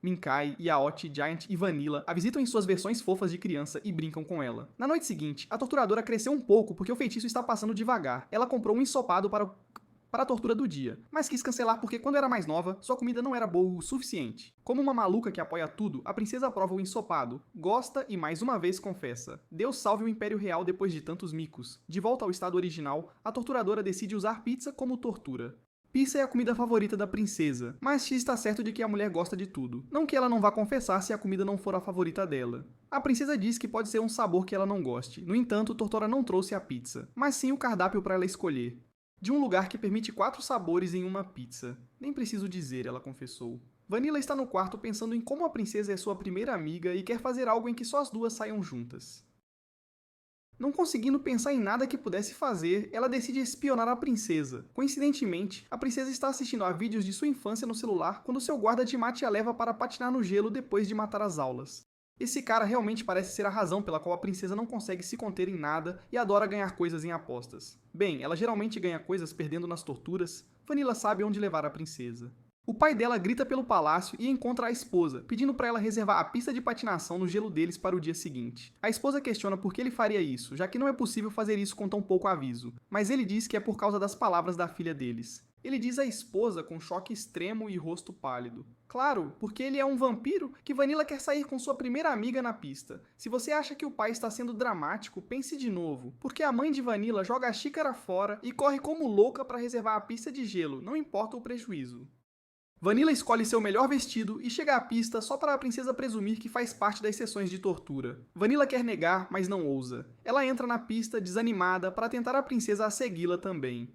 [SPEAKER 1] Minkai, Yaote, Giant e Vanilla a visitam em suas versões fofas de criança e brincam com ela. Na noite seguinte, a torturadora cresceu um pouco porque o feitiço está passando devagar. Ela comprou um ensopado para a tortura do dia, mas quis cancelar porque quando era mais nova, sua comida não era boa o suficiente. Como uma maluca que apoia tudo, a princesa aprova o ensopado, gosta e mais uma vez confessa. Deus salve o Império Real depois de tantos micos. De volta ao estado original, a torturadora decide usar pizza como tortura. Pizza é a comida favorita da princesa, mas X está certo de que a mulher gosta de tudo. Não que ela não vá confessar se a comida não for a favorita dela. A princesa diz que pode ser um sabor que ela não goste. No entanto, Tortora não trouxe a pizza, mas sim o cardápio para ela escolher. De um lugar que permite 4 sabores em uma pizza. Nem preciso dizer, ela confessou. Vanilla está no quarto pensando em como a princesa é sua primeira amiga e quer fazer algo em que só as duas saiam juntas. Não conseguindo pensar em nada que pudesse fazer, ela decide espionar a princesa. Coincidentemente, a princesa está assistindo a vídeos de sua infância no celular quando seu guarda de mate a leva para patinar no gelo depois de matar as aulas. Esse cara realmente parece ser a razão pela qual a princesa não consegue se conter em nada e adora ganhar coisas em apostas. Bem, ela geralmente ganha coisas perdendo nas torturas. Vanilla sabe onde levar a princesa. O pai dela grita pelo palácio e encontra a esposa, pedindo para ela reservar a pista de patinação no gelo deles para o dia seguinte. A esposa questiona por que ele faria isso, já que não é possível fazer isso com tão pouco aviso, mas ele diz que é por causa das palavras da filha deles. Ele diz à esposa com choque extremo e rosto pálido. Claro, porque ele é um vampiro que Vanilla quer sair com sua primeira amiga na pista. Se você acha que o pai está sendo dramático, pense de novo, porque a mãe de Vanilla joga a xícara fora e corre como louca para reservar a pista de gelo, não importa o prejuízo. Vanilla escolhe seu melhor vestido e chega à pista só para a princesa presumir que faz parte das sessões de tortura. Vanilla quer negar, mas não ousa. Ela entra na pista desanimada para tentar a princesa a segui-la também.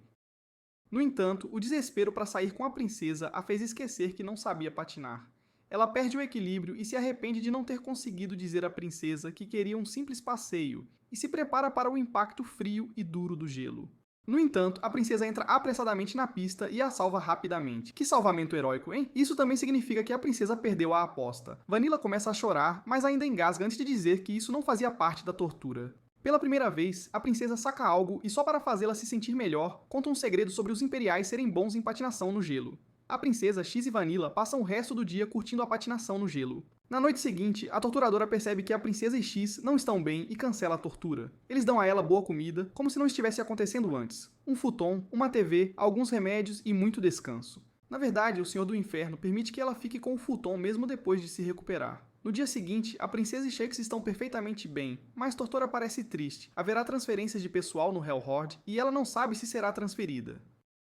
[SPEAKER 1] No entanto, o desespero para sair com a princesa a fez esquecer que não sabia patinar. Ela perde o equilíbrio e se arrepende de não ter conseguido dizer à princesa que queria um simples passeio, e se prepara para o impacto frio e duro do gelo. No entanto, a princesa entra apressadamente na pista e a salva rapidamente. Que salvamento heróico, hein? Isso também significa que a princesa perdeu a aposta. Vanilla começa a chorar, mas ainda engasga antes de dizer que isso não fazia parte da tortura. Pela primeira vez, a princesa saca algo e só para fazê-la se sentir melhor, conta um segredo sobre os imperiais serem bons em patinação no gelo. A princesa, X e Vanilla passam o resto do dia curtindo a patinação no gelo. Na noite seguinte, a torturadora percebe que a princesa e X não estão bem e cancela a tortura. Eles dão a ela boa comida, como se não estivesse acontecendo antes. Um futon, uma TV, alguns remédios e muito descanso. Na verdade, o Senhor do Inferno permite que ela fique com o futon mesmo depois de se recuperar. No dia seguinte, a princesa e Shakes estão perfeitamente bem, mas Tortora parece triste. Haverá transferências de pessoal no Hellhorn e ela não sabe se será transferida.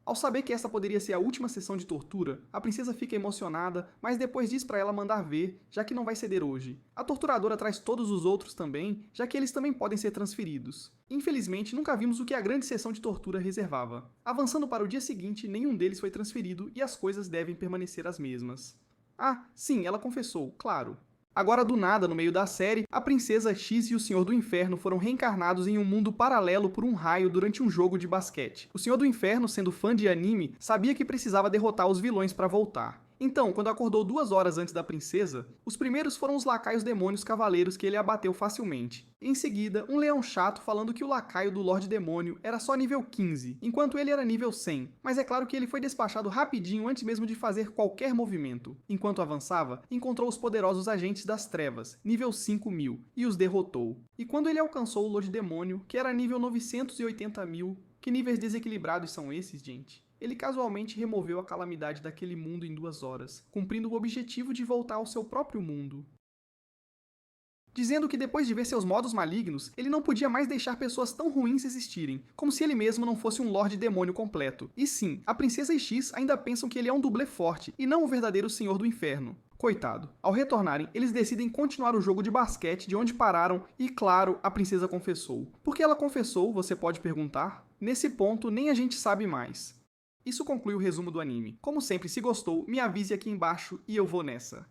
[SPEAKER 1] Ao saber que essa poderia ser a última sessão de tortura, a princesa fica emocionada, mas depois diz para ela mandar ver, já que não vai ceder hoje. A torturadora traz todos os outros também, já que eles também podem ser transferidos. Infelizmente, nunca vimos o que a grande sessão de tortura reservava. Avançando para o dia seguinte, nenhum deles foi transferido e as coisas devem permanecer as mesmas. Ah, sim, ela confessou, claro. Agora, do nada, no meio da série, a princesa X e o Senhor do Inferno foram reencarnados em um mundo paralelo por um raio durante um jogo de basquete. O Senhor do Inferno, sendo fã de anime, sabia que precisava derrotar os vilões para voltar. Então, quando acordou 2 horas antes da princesa, os primeiros foram os lacaios demônios cavaleiros que ele abateu facilmente. Em seguida, um leão chato falando que o lacaio do Lorde Demônio era só nível 15, enquanto ele era nível 100, mas é claro que ele foi despachado rapidinho antes mesmo de fazer qualquer movimento. Enquanto avançava, encontrou os poderosos agentes das trevas, nível 5000, e os derrotou. E quando ele alcançou o Lorde Demônio, que era nível 980.000, que níveis desequilibrados são esses, gente? Ele casualmente removeu a calamidade daquele mundo em 2 horas, cumprindo o objetivo de voltar ao seu próprio mundo. dizendo que depois de ver seus modos malignos, ele não podia mais deixar pessoas tão ruins existirem, como se ele mesmo não fosse um Lorde Demônio completo. E sim, a Princesa e X ainda pensam que ele é um dublê forte, e não o verdadeiro Senhor do Inferno. Coitado. Ao retornarem, eles decidem continuar o jogo de basquete de onde pararam e, claro, a princesa confessou. Por que ela confessou, você pode perguntar? Nesse ponto, nem a gente sabe mais. Isso conclui o resumo do anime. Como sempre, se gostou, me avise aqui embaixo e eu vou nessa.